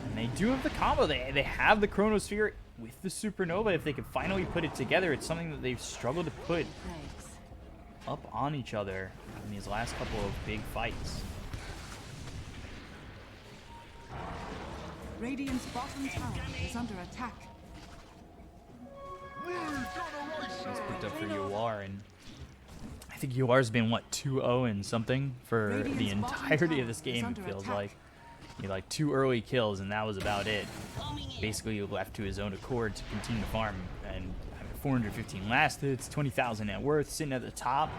And they do have the combo. They have the Chronosphere with the Supernova. If they could finally put it together, it's something that they've struggled to put up on each other in these last couple of big fights. Radiant's bottom tower is under attack. He's picked up for UR, and I think UR's been, what, 2-0 and something for the entirety of this game, it feels like. He had like 2 early kills, and that was about it. Basically, he left to his own accord to continue to farm, and 415 last hits, 20,000 net worth, sitting at the top.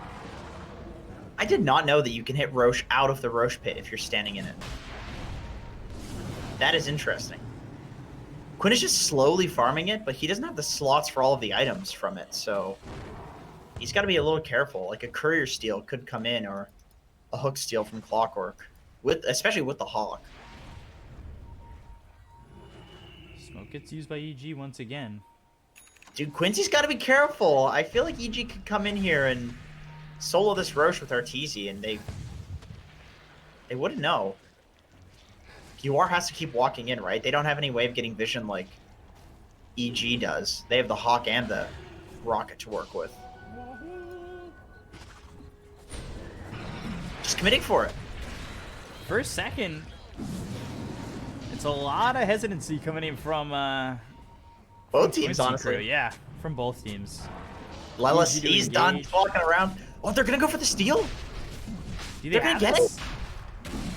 I did not know that you can hit Rosh out of the Rosh pit if you're standing in it. That is interesting. Quinn is just slowly farming it, but he doesn't have the slots for all of the items from it, so he's got to be a little careful. Like a courier steal could come in, or a hook steal from Clockwork, especially with the Hawk. Smoke gets used by EG once again. Dude, Quincy's got to be careful. I feel like EG could come in here and solo this Rosh with Arteezy, and they wouldn't know. UR has to keep walking in, right? They don't have any way of getting vision like EG does. They have the Hawk and the Rocket to work with. Just committing for it. For a second, it's a lot of hesitancy coming in from both teams, Quincy honestly. crew. Yeah, from both teams. Lelis, he's done walking around. Oh, they're going to go for the steal? They're going to get it?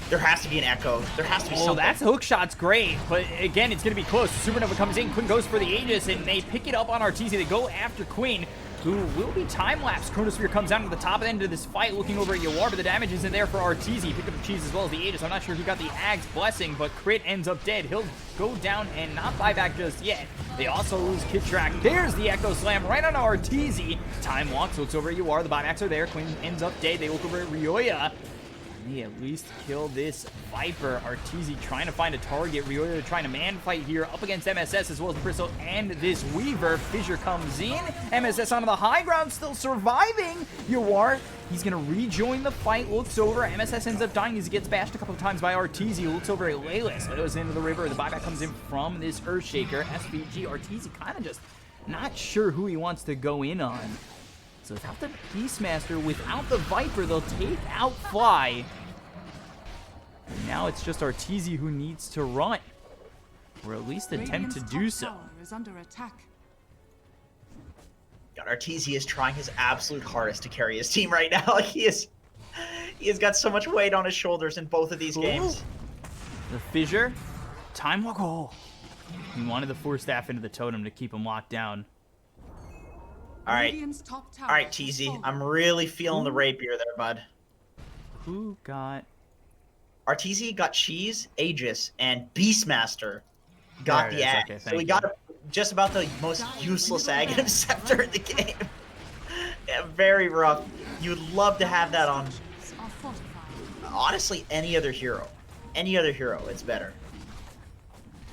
There has to be an echo. There has to be something. That's hook shot's great, but again, it's going to be close. Supernova comes in, Quinn goes for the Aegis, and they pick it up on Arteezy. They go after Quinn. who will be time-lapsed. Chronosphere comes down to the top end of this fight, looking over at Yawar, but the damage isn't there for Arteezy. He picked up the cheese as well as the Aegis. I'm not sure who got the Ag's blessing, but Crit ends up dead. He'll go down and not buy back just yet. They also lose Kitrak. There's the Echo Slam right on Arteezy. Time walks, looks over at Yawar. The buybacks are there. Quinn ends up dead. They look over at Ryoya. They at least kill this Viper. Arteezy trying to find a target. Ryoya trying to man fight here up against MSS as well as the Bristle and this Weaver. Fissure comes in. MSS onto the high ground, still surviving. Yawar, he's going to rejoin the fight. Looks over. MSS ends up dying as he gets bashed a couple of times by Arteezy. Looks over at Laylis. Laylis into the river. The buyback comes in from this Earthshaker. SVG. Arteezy kind of just not sure who he wants to go in on. So without the Beastmaster, without the Viper, they'll take out Fly. And now it's just Arteezy who needs to run, or at least attempt to do so. Is under attack. God, Arteezy is trying his absolute hardest to carry his team right now. Like he has got so much weight on his shoulders in both of these games. The Fissure, time walk. Oh, he wanted the Force Staff into the totem to keep him locked down. All right, TZ, I'm really feeling the rapier there, bud. Who got? Arteezy got Cheese, Aegis, and Beastmaster got the Ag. Okay, so we got just about the most useless Ag Scepter in the game. Yeah, very rough. You'd love to have that on, honestly, any other hero. Any other hero, it's better.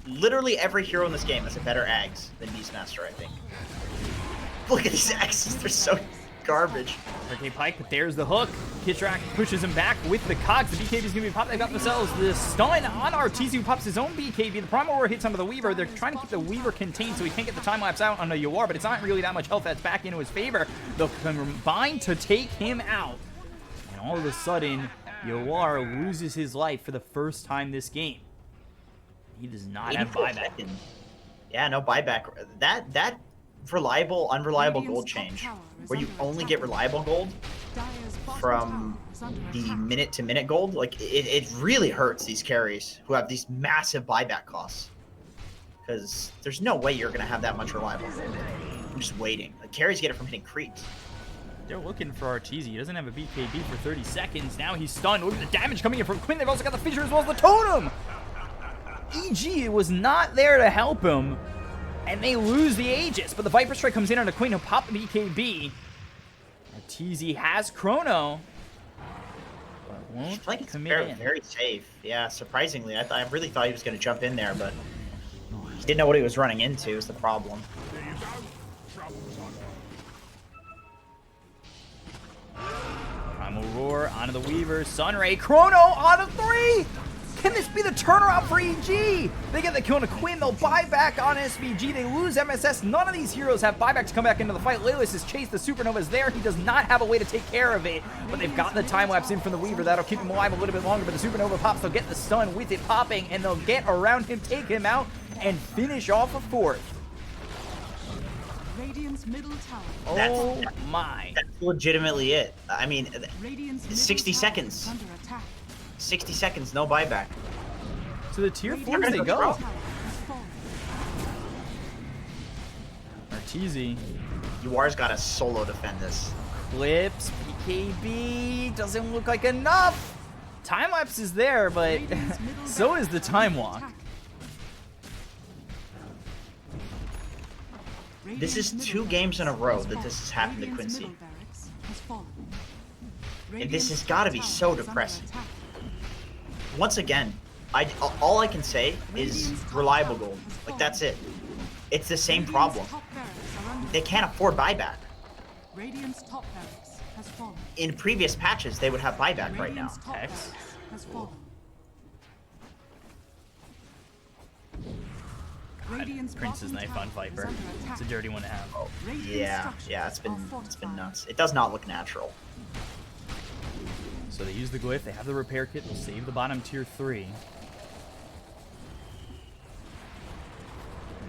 Literally every hero in this game has a better Ags than Beastmaster, I think. Look at these axes, they're so garbage. Okay, Pike, but there's the hook. Kitrak pushes him back with the cogs. The BKB is going to be popped. They got themselves the stun on Arteezy, who pops his own BKB. The Primal Roar hits onto the Weaver. They're trying to keep the Weaver contained so he can't get the time lapse out on the Yawar, but it's not really that much health that's back into his favor. They'll combine to take him out. And all of a sudden, Yawar loses his life for the first time this game. He does not have buyback. Yeah, no buyback. That reliable, unreliable gold change, where you only get reliable gold from the minute-to-minute gold, like it really hurts these carries who have these massive buyback costs, because there's no way you're gonna have that much reliable gold. I'm just waiting. The carries get it from hitting creeps. They're looking for Arteezy. He doesn't have a BKB for 30 seconds. Now he's stunned. Look at the damage coming in from Quinn. They've also got the Fissure as well as the Totem. EG was not there to help him. And they lose the Aegis, but the Viper Strike comes in on a Queen who pop the BKB. Arteezy has Chrono, but won't commit in. Very safe. Yeah, surprisingly. I really thought he was going to jump in there, but he didn't know what he was running into is the problem. Primal Roar onto the Weaver. Sunray. Chrono on a 3! Can this be the turnaround for EG? They get the kill on a Quinn. They'll buy back on SVG. They lose MSS. None of these heroes have buyback to come back into the fight. Laylis has chased the Supernova's there. He does not have a way to take care of it, but they've gotten the time lapse in from the Weaver. That'll keep him alive a little bit longer, but the Supernova pops. They'll get the stun with it popping, and they'll get around him, take him out, and finish off a fourth. Radiant's middle tower. Oh my. That's legitimately it. I mean, Radiant's 60 middle seconds. tower is under attack. 60 seconds, no buyback. So the tier 4s they go. Arteezy. Yawar's got to solo defend this. Clips, BKB, doesn't look like enough. Time lapse is there, but so is the time walk. This is 2 games in a row that this has happened to Quincy. And this has got to be so depressing. Once again, all I can say is reliable gold. Like, that's it. It's the same problem. They can't afford buyback. In previous patches, they would have buyback right now. X. God, Prince's Knife on Viper. It's a dirty one to have. Oh, yeah, it's been nuts. It does not look natural. So they use the glyph, they have the repair kit, they'll save the bottom tier 3.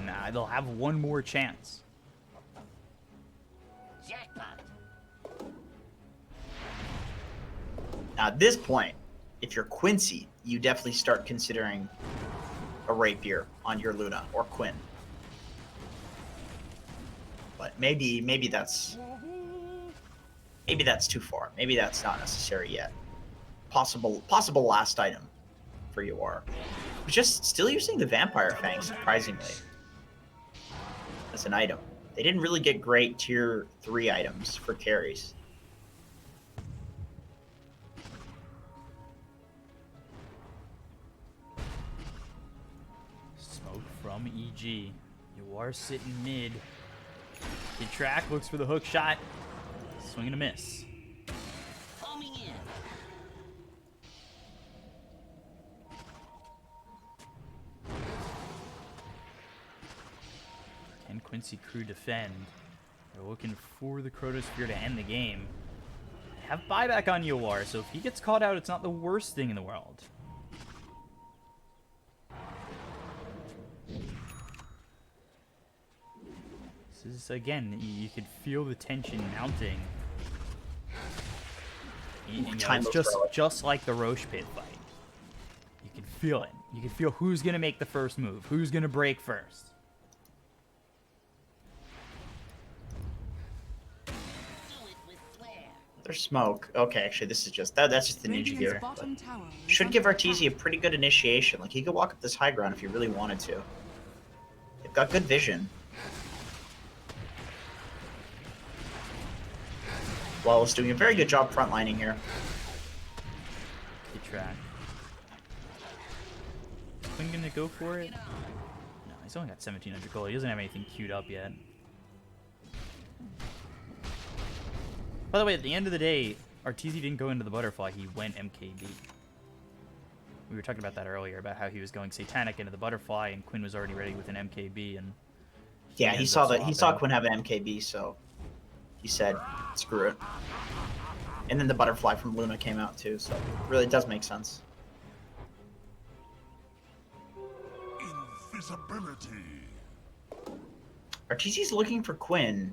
Nah, they'll have one more chance. Jackpot. Now, at this point, if you're Quincy, you definitely start considering a rapier on your Luna or Quinn. But maybe that's too far. Maybe that's not necessary yet. Possible last item for UR. Just still using the Vampire Fang, surprisingly, as an item. They didn't really get great tier 3 items for carries. Smoke from EG. UR sitting mid. Hit track, looks for the hook shot. Swing and a miss. Coming in. Can Quincy crew defend? They're looking for the Chronosphere to end the game. They have buyback on UR, so if he gets caught out, it's not the worst thing in the world. This is, again, you could feel the tension mounting. It's just like the Rosh pit fight. You can feel it. You can feel who's going to make the first move, who's going to break first. There's smoke. Okay, actually, this is just that's just the ninja gear. Should give Arteezy a pretty good initiation. Like, he could walk up this high ground if he really wanted to. They've got good vision. Wallace doing a very good job frontlining here. Good track. Is Quinn gonna go for it? No, he's only got 1700 gold. He doesn't have anything queued up yet. By the way, at the end of the day, Arteezy didn't go into the butterfly. He went MKB. We were talking about that earlier, about how he was going Satanic into the butterfly, and Quinn was already ready with an MKB. And yeah, he saw Quinn have an MKB, so he said, "Screw it." And then the butterfly from Luna came out too, so it really does make sense. Invisibility. Arteezy's looking for Quinn.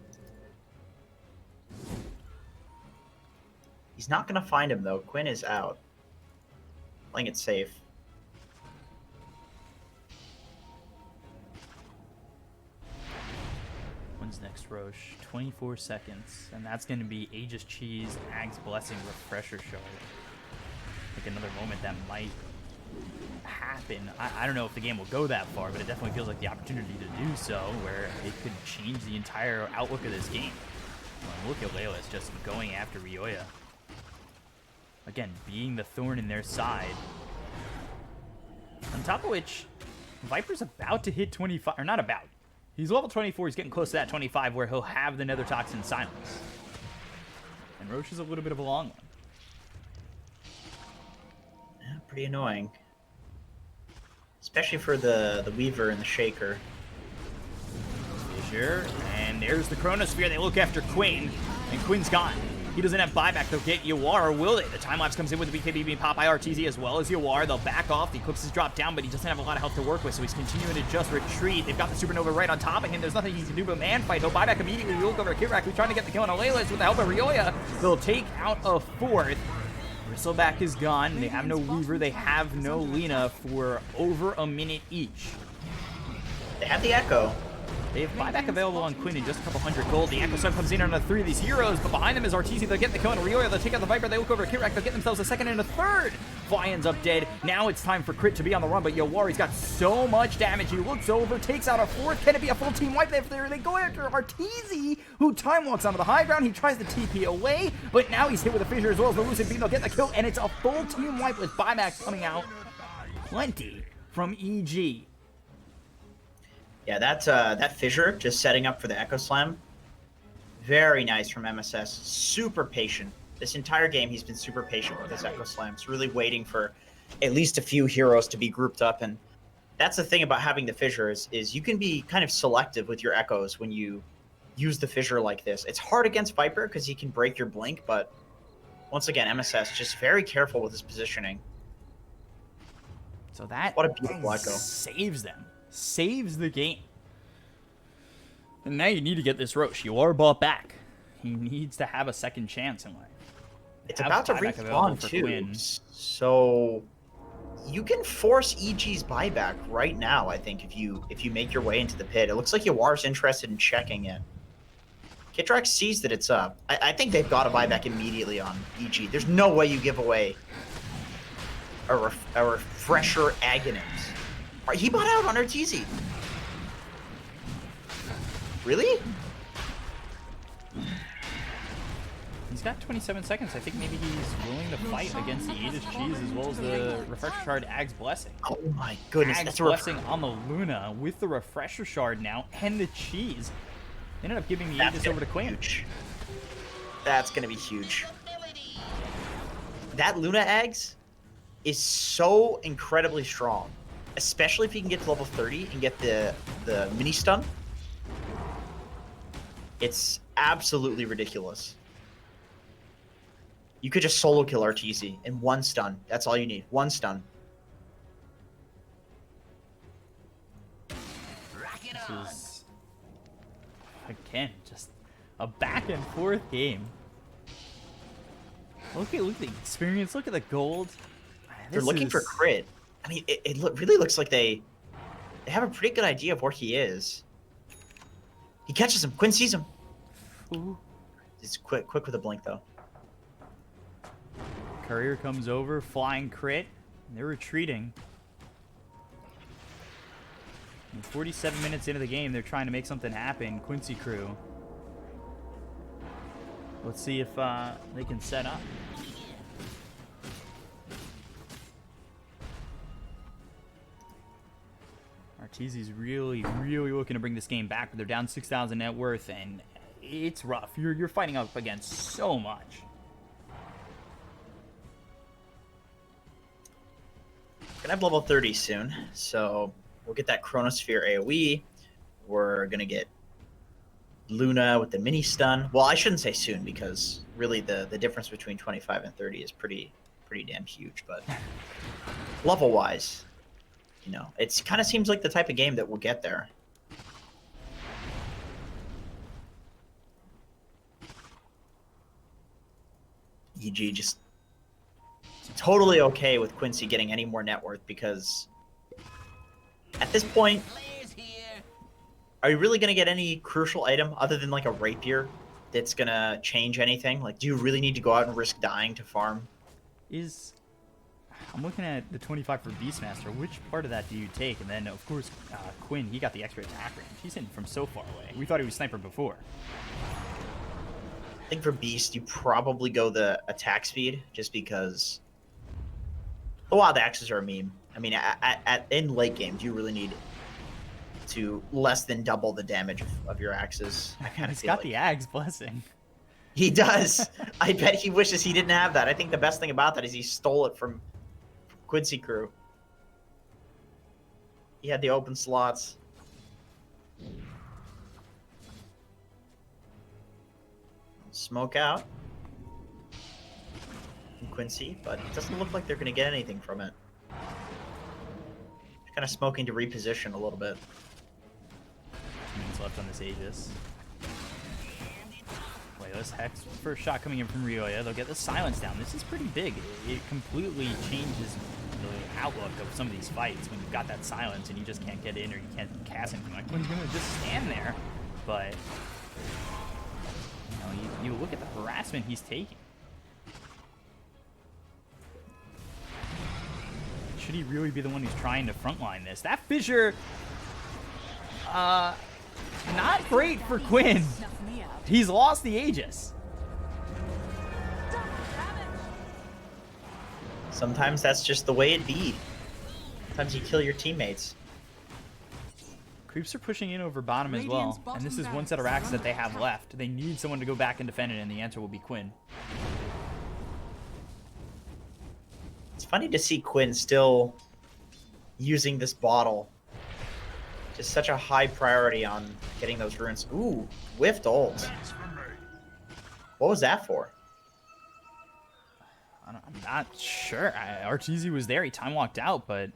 He's not going to find him, though. Quinn is out. Playing it safe. When's next, Rosh? 24 seconds. And that's going to be Aegis Cheese, Ag's Blessing, Refresher Shard. Like another moment that might happen. I don't know if the game will go that far, but it definitely feels like the opportunity to do so, where it could change the entire outlook of this game. Look at Layla's just going after Ryoya. Again, being the thorn in their side. On top of which, Viper's about to hit 25, or not about. He's level 24, he's getting close to that 25 where he'll have the Nether Toxin Silence. And Rosh is a little bit of a long one. Yeah, pretty annoying. Especially for the Weaver and the Shaker. Sure, and there's the Chronosphere. They look after Quinn, and Quinn's gone. He doesn't have buyback. They'll get Yawar, or will they? The time-lapse comes in with the BKB being popped by Arteezy as well as Yawar. They'll back off. The Eclipse is dropped down, but he doesn't have a lot of health to work with, so he's continuing to just retreat. They've got the Supernova right on top of him. There's nothing he can do but man fight. He'll buy back immediately. You look over at Kirak, who's trying to get the kill on Alelis with the help of Ryoya. They'll take out a fourth. Bristleback is gone. They have no Weaver. They have no Lena for over a minute each. They have the Echo. They have buyback available on Quinn in just a couple hundred gold. The Echo Sun comes in on a 3 of these heroes, but behind them is Arteezy. They'll get the kill on Ryoya. They'll take out the Viper. They look over at Kirak. They'll get themselves a second and a third. Fly ends up dead. Now it's time for Crit to be on the run, but Yawari's got so much damage. He looks over, takes out a fourth. Can it be a full team wipe there? They go after Arteezy, who time walks onto the high ground. He tries to TP away, but now he's hit with a fissure as well as the Lucid Beam. They'll get the kill, and it's a full team wipe with buyback coming out. Plenty from EG. Yeah, that fissure just setting up for the Echo Slam. Very nice from MSS. Super patient. This entire game, he's been super patient with his Echo Slams. Really waiting for at least a few heroes to be grouped up. And that's the thing about having the fissure is you can be kind of selective with your Echoes when you use the fissure like this. It's hard against Viper because he can break your blink, but once again, MSS just very careful with his positioning. So that what a beautiful Echo. Saves them. Saves the game. And now you need to get this Rosh. You are bought back. He needs to have a second chance in life. It's about to respawn too, Quinn. So you can force EG's buyback right now. I think if you make your way into the pit, it looks like Yawar's interested in checking it. Kitrox sees that it's up. I think they've got to buy back immediately on EG. There's no way you give away a refresher Aghanims. He bought out on Arteezy. Really? He's got 27 seconds. I think maybe he's willing to fight against the Aegis Cheese as well as the Refresher Shard Ag's Blessing. Oh my goodness. Ag's Blessing on the Luna with the Refresher Shard now and the Cheese. They ended up giving the Aegis over to Quinn. Huge. That's going to be huge. That Luna Ags is so incredibly strong. Especially if you can get to level 30 and get the mini stun. It's absolutely ridiculous. You could just solo kill Arteezy in one stun. That's all you need. One stun. This is, again, just a back and forth game. Look at the experience. Look at the gold. They're looking for crit. I mean, it really looks like they have a pretty good idea of where he is. He catches him. Quinn sees him. Ooh. He's quick with a blink, though. Courier comes over, flying crit. They're retreating. And 47 minutes into the game, they're trying to make something happen. Quincy crew. Let's see if they can set up. Arteezy's really looking to bring this game back, but they're down 6,000 net worth, and it's rough. You're fighting up against so much. Gonna have level 30 soon, so we'll get that Chronosphere AoE. We're gonna get Luna with the mini stun. Well, I shouldn't say soon because really the difference between 25 and 30 is pretty damn huge. But level wise, you know, it kind of seems like the type of game that will get there. EG just totally okay with Quincy getting any more net worth because at this point, are you really going to get any crucial item other than like a rapier that's going to change anything? Like, do you really need to go out and risk dying to farm? I'm looking at the 25 for Beastmaster. Which part of that do you take? And then, of course, Quinn, he got the extra attack range. He's hitting from so far away. We thought he was sniper before. I think for Beast, you probably go the attack speed just because the Wild Axes are a meme. I mean, in late game, do you really need to less than double the damage of your axes? I kind of He's got the Ag's Blessing. He does. I bet he wishes he didn't have that. I think the best thing about that is he stole it from Quincy crew. He had the open slots. Smoke out from Quincy, but it doesn't look like they're going to get anything from it. Kind of smoking to reposition a little bit. 2 minutes left on this Aegis. This Hex first shot coming in from Ryoya. They'll get the silence down. This is pretty big. It completely changes the outlook of some of these fights when you've got that silence and you just can't get in or you can't cast anything. Like when you're gonna just stand there, but you look at the harassment he's taking. Should he really be the one who's trying to frontline this? That fissure, not great for Quinn. He's lost the Aegis. Sometimes that's just the way it be. Sometimes you kill your teammates. Creeps are pushing in over bottom as well, and this is one set of racks that they have left. They need someone to go back and defend it, and the answer will be Quinn. It's funny to see Quinn still using this bottle. Just such a high priority on getting those runes. Ooh, whiffed ult. What was that for? I'm not sure. Arteezy was there. He time walked out, but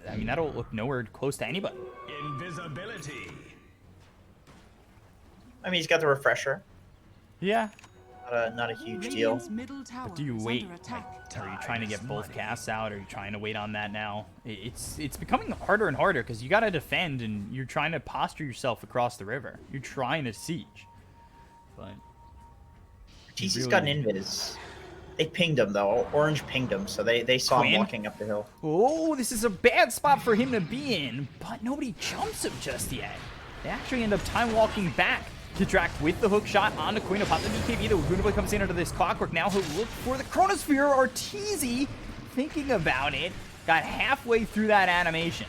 I mean, that'll look nowhere close to anybody. Invisibility. I mean, he's got the refresher. Yeah. Not a huge deal. But do you wait? Are you trying to get both casts out? Are you trying to wait on that now? It's becoming harder and harder because you got to defend and you're trying to posture yourself across the river. You're trying to siege. but TC's really- got an invis. They pinged him though. Orange pinged him, so they saw Quinn? him walking up the hill. Oh, this is a bad spot for him to be in, but nobody jumps him just yet. They actually end up time walking back. Kidrak with the hook shot onto Quinn. Upon the BKB, the Laguna comes in under this clockwork. Now he'll look for the Chronosphere. Arteezy thinking about it. Got halfway through that animation.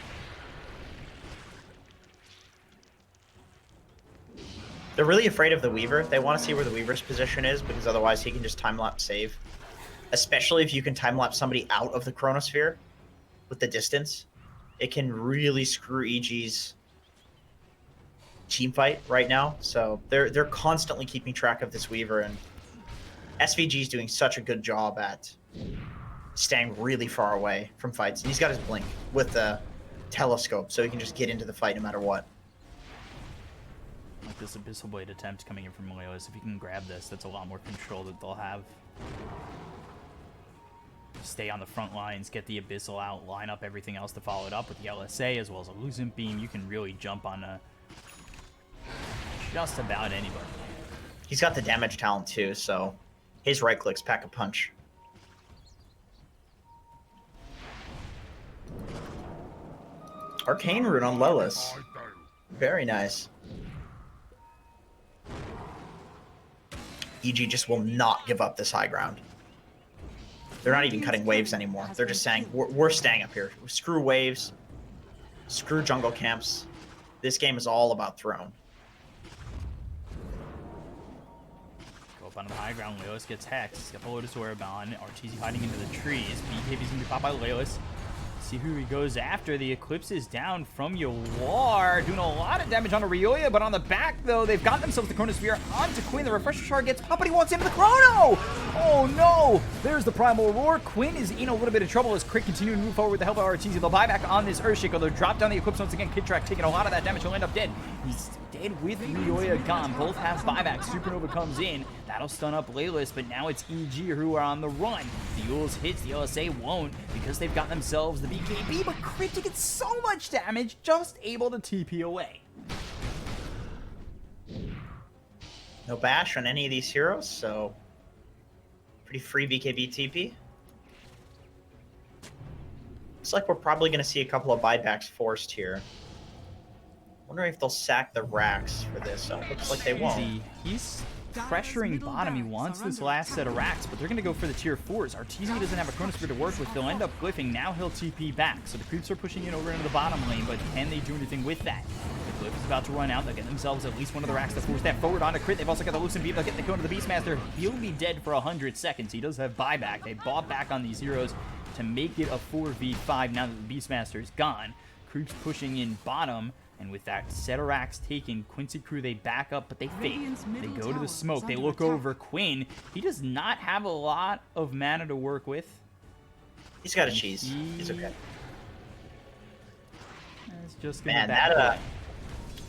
They're really afraid of the Weaver. They want to see where the Weaver's position is, because otherwise he can just time-lapse save. Especially if you can time-lapse somebody out of the Chronosphere with the distance. It can really screw EG's team fight right now. So they're constantly keeping track of this Weaver, and SVG's doing such a good job at staying really far away from fights. And he's got his blink with the telescope, so he can just get into the fight no matter what. Like this Abyssal Blade attempt coming in from Loyalist. If you can grab this, that's a lot more control that they'll have. Stay on the front lines, get the Abyssal out, line up everything else to follow it up with the LSA as well as a Lucent Beam. You can really jump on just about anybody. He's got the damage talent too, so his right clicks pack a punch. Arcane Rune on Lelis. Very nice. EG just will not give up this high ground. They're not even cutting waves anymore. They're just saying, we're staying up here. Screw waves. Screw jungle camps. This game is all about throne. Go up onto the high ground. Leolis gets hexed. He's got the Lotus Orb on. Arteezy hiding into the trees. BKB's going to be popped by Leolis. See who he goes after. The Eclipse is down from Yawar, doing a lot of damage on Ryoya, but on the back, though, they've got themselves the Chronosphere onto Quinn. The Refresher Shard gets popped, but he wants into the Chrono! Oh, no! There's the Primal Roar. Quinn is in a little bit of trouble as Crit continuing to move forward with the help of Arteezy. They'll buy back on this Earthshaker. They'll drop down the Eclipse once again. Kidrak taking a lot of that damage. He'll end up dead. He's dead with Ryoya gone. Both have buyback. Supernova comes in. That'll stun up Laylis, but now it's EG who are on the run. The Yules hits. The LSA won't because they've got themselves the BKB, but Crit to get so much damage, just able to TP away. No bash on any of these heroes, so pretty free BKB TP. Looks like we're probably going to see a couple of buybacks forced here. Wondering if they'll sack the racks for this. So it looks like they won't. He's pressuring bottom. He wants this last set of racks, but they're going to go for the tier 4s. Arteezy doesn't have a Chronosphere to work with. They'll end up glyphing. Now he'll TP back. So the creeps are pushing in over into the bottom lane, but can they do anything with that? The glyph is about to run out. They'll get themselves at least one of the racks to force that forward onto Crit. They've also got the Lucent Beam. They'll get the kill into the Beastmaster. He'll be dead for 100 seconds. He does have buyback. They bought back on these heroes to make it a 4v5 now that the Beastmaster is gone. Creeps pushing in bottom. And with that set of racks taken, Quincy crew, they back up, but they fake. They go to the smoke. They look over Quinn. He does not have a lot of mana to work with. He's got a cheese. He's okay. It's just gonna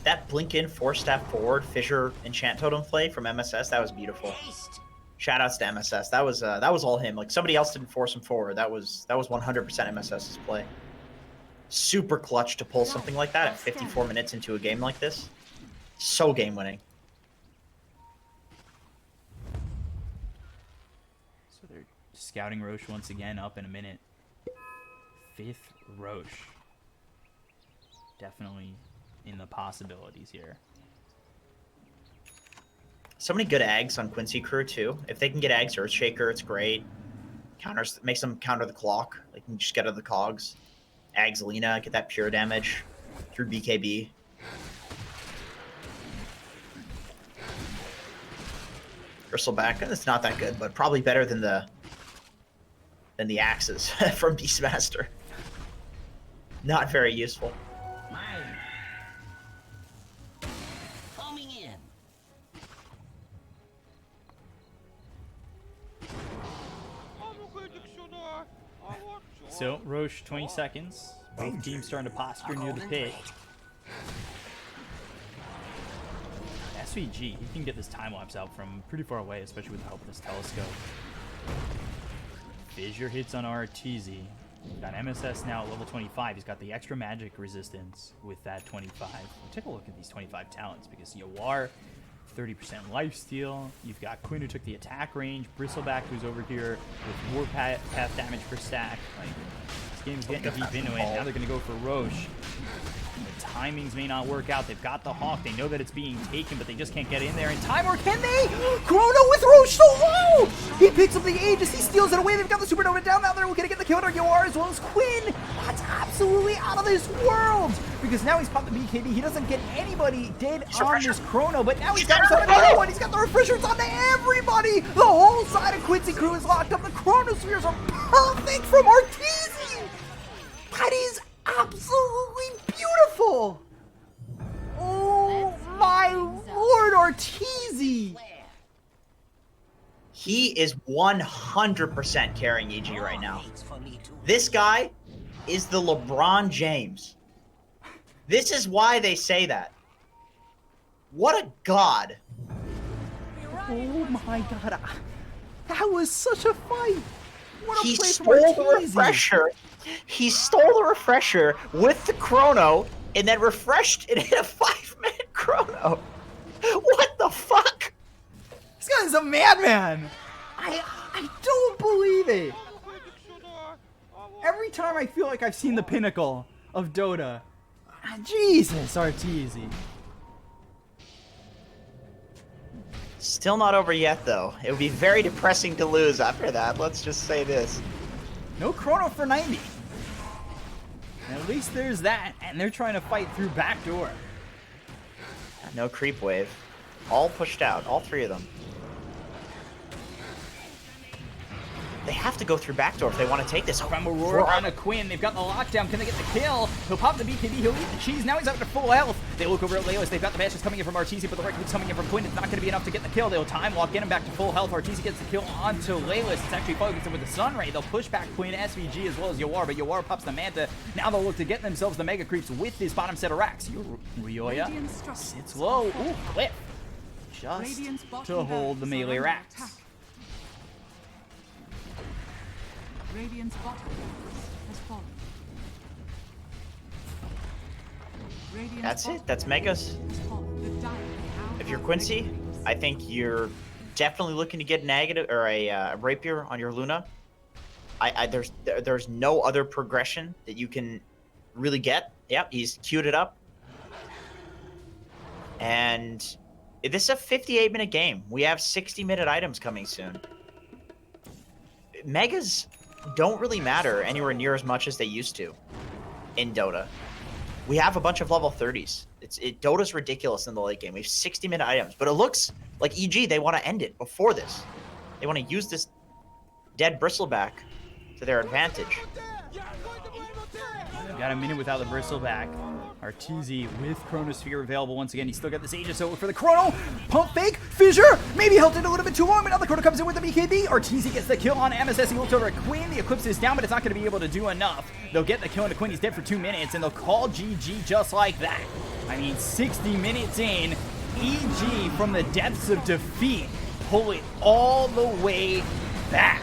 that blink in 4-step forward Fissure enchant totem play from MSS, that was beautiful. Shoutouts to MSS. That was all him. Like, somebody else didn't force him forward. That was 100% MSS's play. Super clutch to pull something like that at 54 minutes into a game like this. So game winning. So they're scouting Rosh once again up in a minute. 5th Rosh. Definitely in the possibilities here. So many good ags on Quincy crew too. If they can get ags Earthshaker, it's great. Makes them counter the clock. They can just get out of the cogs. Ags Lina, get that pure damage through BKB. Bristleback, it's not that good, but probably better than the axes from Beastmaster. Not very useful. Coming in. So, Rosh, 20 seconds. Both teams starting to posture near the pit. SVG, he can get this time-lapse out from pretty far away, especially with the help of this telescope. Fissure hits on Arteezy. Got MSS now at level 25. He's got the extra magic resistance with that 25. We'll take a look at these 25 talents, because Yawar 30% lifesteal. You've got Quinn who took the attack range, Bristleback who's over here with Warpath damage per stack. Like, this game's getting deep into it. Now they're going to go for Rosh. The timings may not work out. They've got the Hawk. They know that it's being taken, but they just can't get in there in time. Or can they? Chrono with Rosh so low! He picks up the Aegis. He steals it away. They've got the Supernova down now. They're going to get the kill on Yoar as well as Quinn. That's absolutely out of this world. Because now he's popped the BKB. He doesn't get anybody dead on this Chrono, but now he's got himself another one. He's got the refreshers onto everybody. The whole side of Quincy crew is locked up. The Chronospheres are perfect from Arteezy. That is absolutely beautiful. Oh my lord, Arteezy. He is 100% carrying EG right now. This guy is the LeBron James. This is why they say that. What a god. Oh my god. That was such a fight. What a He play from stole the Arteezy. refresher. He stole the refresher with the chrono and then refreshed and hit a 5-minute chrono. What the fuck? This guy's a madman. I don't believe it. Every time I feel like I've seen the pinnacle of Dota. Jesus, Arteezy. Still not over yet, though. It would be very depressing to lose after that. Let's just say this. No chrono for 90. At least there's that, and they're trying to fight through backdoor. No creep wave. All pushed out. All three of them. They have to go through backdoor if they want to take this. From Aurora on a Quinn, they've got the lockdown. Can they get the kill? He'll pop the BKB, he'll eat the cheese. Now he's up to full health. They look over at Leos. They've got the bashes coming in from Arteezy, but the right click's coming in from Quinn. It's not going to be enough to get the kill. They'll time walk, get him back to full health. Arteezy gets the kill onto Leos. It's actually focusing with the Sun Ray. They'll push back Quinn, SVG, as well as Yoar, but Yoar pops the Manta. Now they'll look to get themselves the Mega Creeps with this bottom set of racks. Ryoya sits low. Ooh, Cliff. Just to hold the melee racks. Radiant's bottom has fallen. That's it. That's Megas. If you're Quincy, I think you're definitely looking to get negative or a rapier on your Luna. There's no other progression that you can really get. Yep, he's queued it up. And this is a 58-minute game. We have 60-minute items coming soon. Megas don't really matter anywhere near as much as they used to in Dota. We have a bunch of level 30s. Dota's ridiculous in the late game. We have 60-minute items, but it looks like EG, they want to end it before this. They want to use this dead bristleback to their advantage. Got a minute without the bristleback. Arteezy with Chronosphere available once again. He's still got this Aegis, so for the Chrono. Pump fake, fissure. Maybe held it a little bit too long, but now the Chrono comes in with the BKB. Arteezy gets the kill on MSS. He looked over at Quinn. The Eclipse is down, but it's not going to be able to do enough. They'll get the kill into Quinn. He's dead for 2 minutes, and they'll call GG just like that. I mean, 60 minutes in, EG from the depths of defeat pull it all the way back.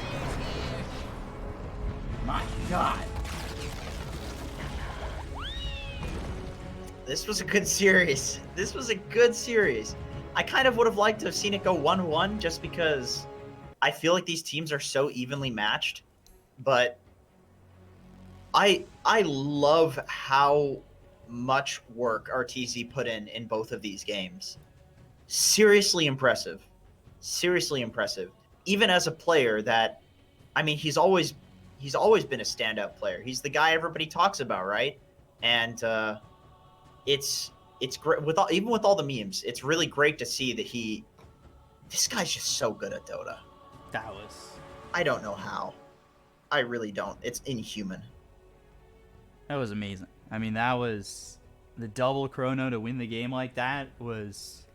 My God. This was a good series. This was a good series. I kind of would have liked to have seen it go 1-1 just because I feel like these teams are so evenly matched. But I love how much work Arteezy put in both of these games. Seriously impressive. Seriously impressive. Even as a player that, I mean, he's always been a standout player. He's the guy everybody talks about, right? And it's great even with all the memes. It's really great to see that this guy's just so good at Dota. I don't know how. I really don't. It's inhuman. That was amazing. I mean, that was the double chrono to win the game like that was.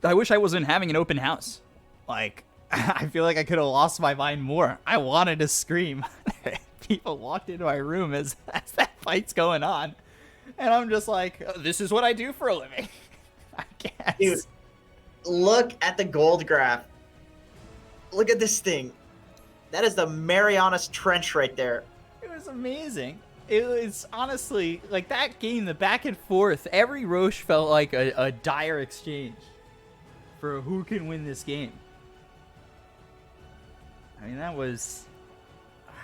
I wish I wasn't having an open house. Like, I feel like I could have lost my mind more. I wanted to scream. People walked into my room as that fight's going on. And I'm just like, oh, this is what I do for a living. I guess. Dude, look at the gold graph. Look at this thing. That is the Marianas Trench right there. It was amazing. It was honestly, like that game, the back and forth, every Rosh felt like a dire exchange. for who can win this game. I mean, that was...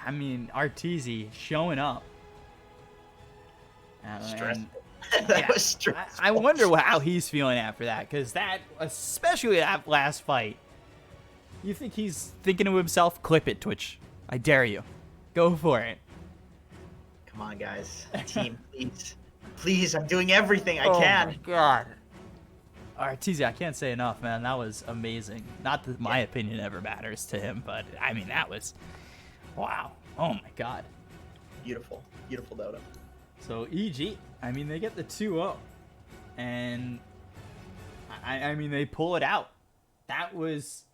I mean, Arteezy showing up. Stressful. And, That was stressful. I wonder how he's feeling after that, because that, especially that last fight, you think he's thinking to himself, clip it, Twitch. I dare you. Go for it. Come on, guys. Team, please. Please, I'm doing everything I Oh can. my God. Arteezy, I can't say enough, man. That was amazing. Not that my opinion ever matters to him, but, I mean, that was... Wow. Oh, my God. Beautiful. Beautiful Dota. So, EG, I mean, they get the 2-0. And, I mean, they pull it out. That was...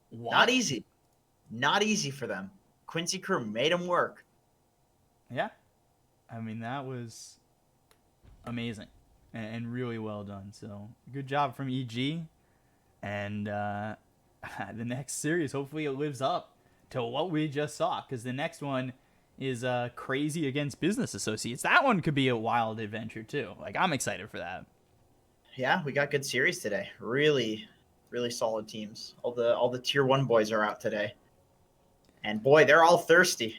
What? Not easy. Not easy for them. Quincy crew made them work. Yeah. I mean, that was amazing and really well done. So, good job from EG. And the next series, hopefully it lives up to what we just saw. Because the next one is Crazy against Business Associates. That one could be a wild adventure, too. Like, I'm excited for that. Yeah, we got good series today. Really, really solid teams. All the tier 1 boys are out today. And boy, they're all thirsty.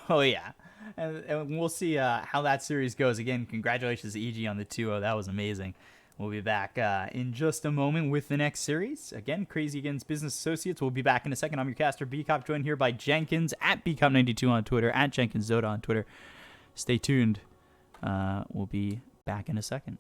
Oh, yeah. And we'll see how that series goes. Again, congratulations to EG on the 2-0. That was amazing. We'll be back in just a moment with the next series. Again, Crazy Against Business Associates. We'll be back in a second. I'm your caster, Bkop, joined here by Jenkins, at Bkop92 on Twitter, at JenkinsDota on Twitter. Stay tuned. We'll be back in a second.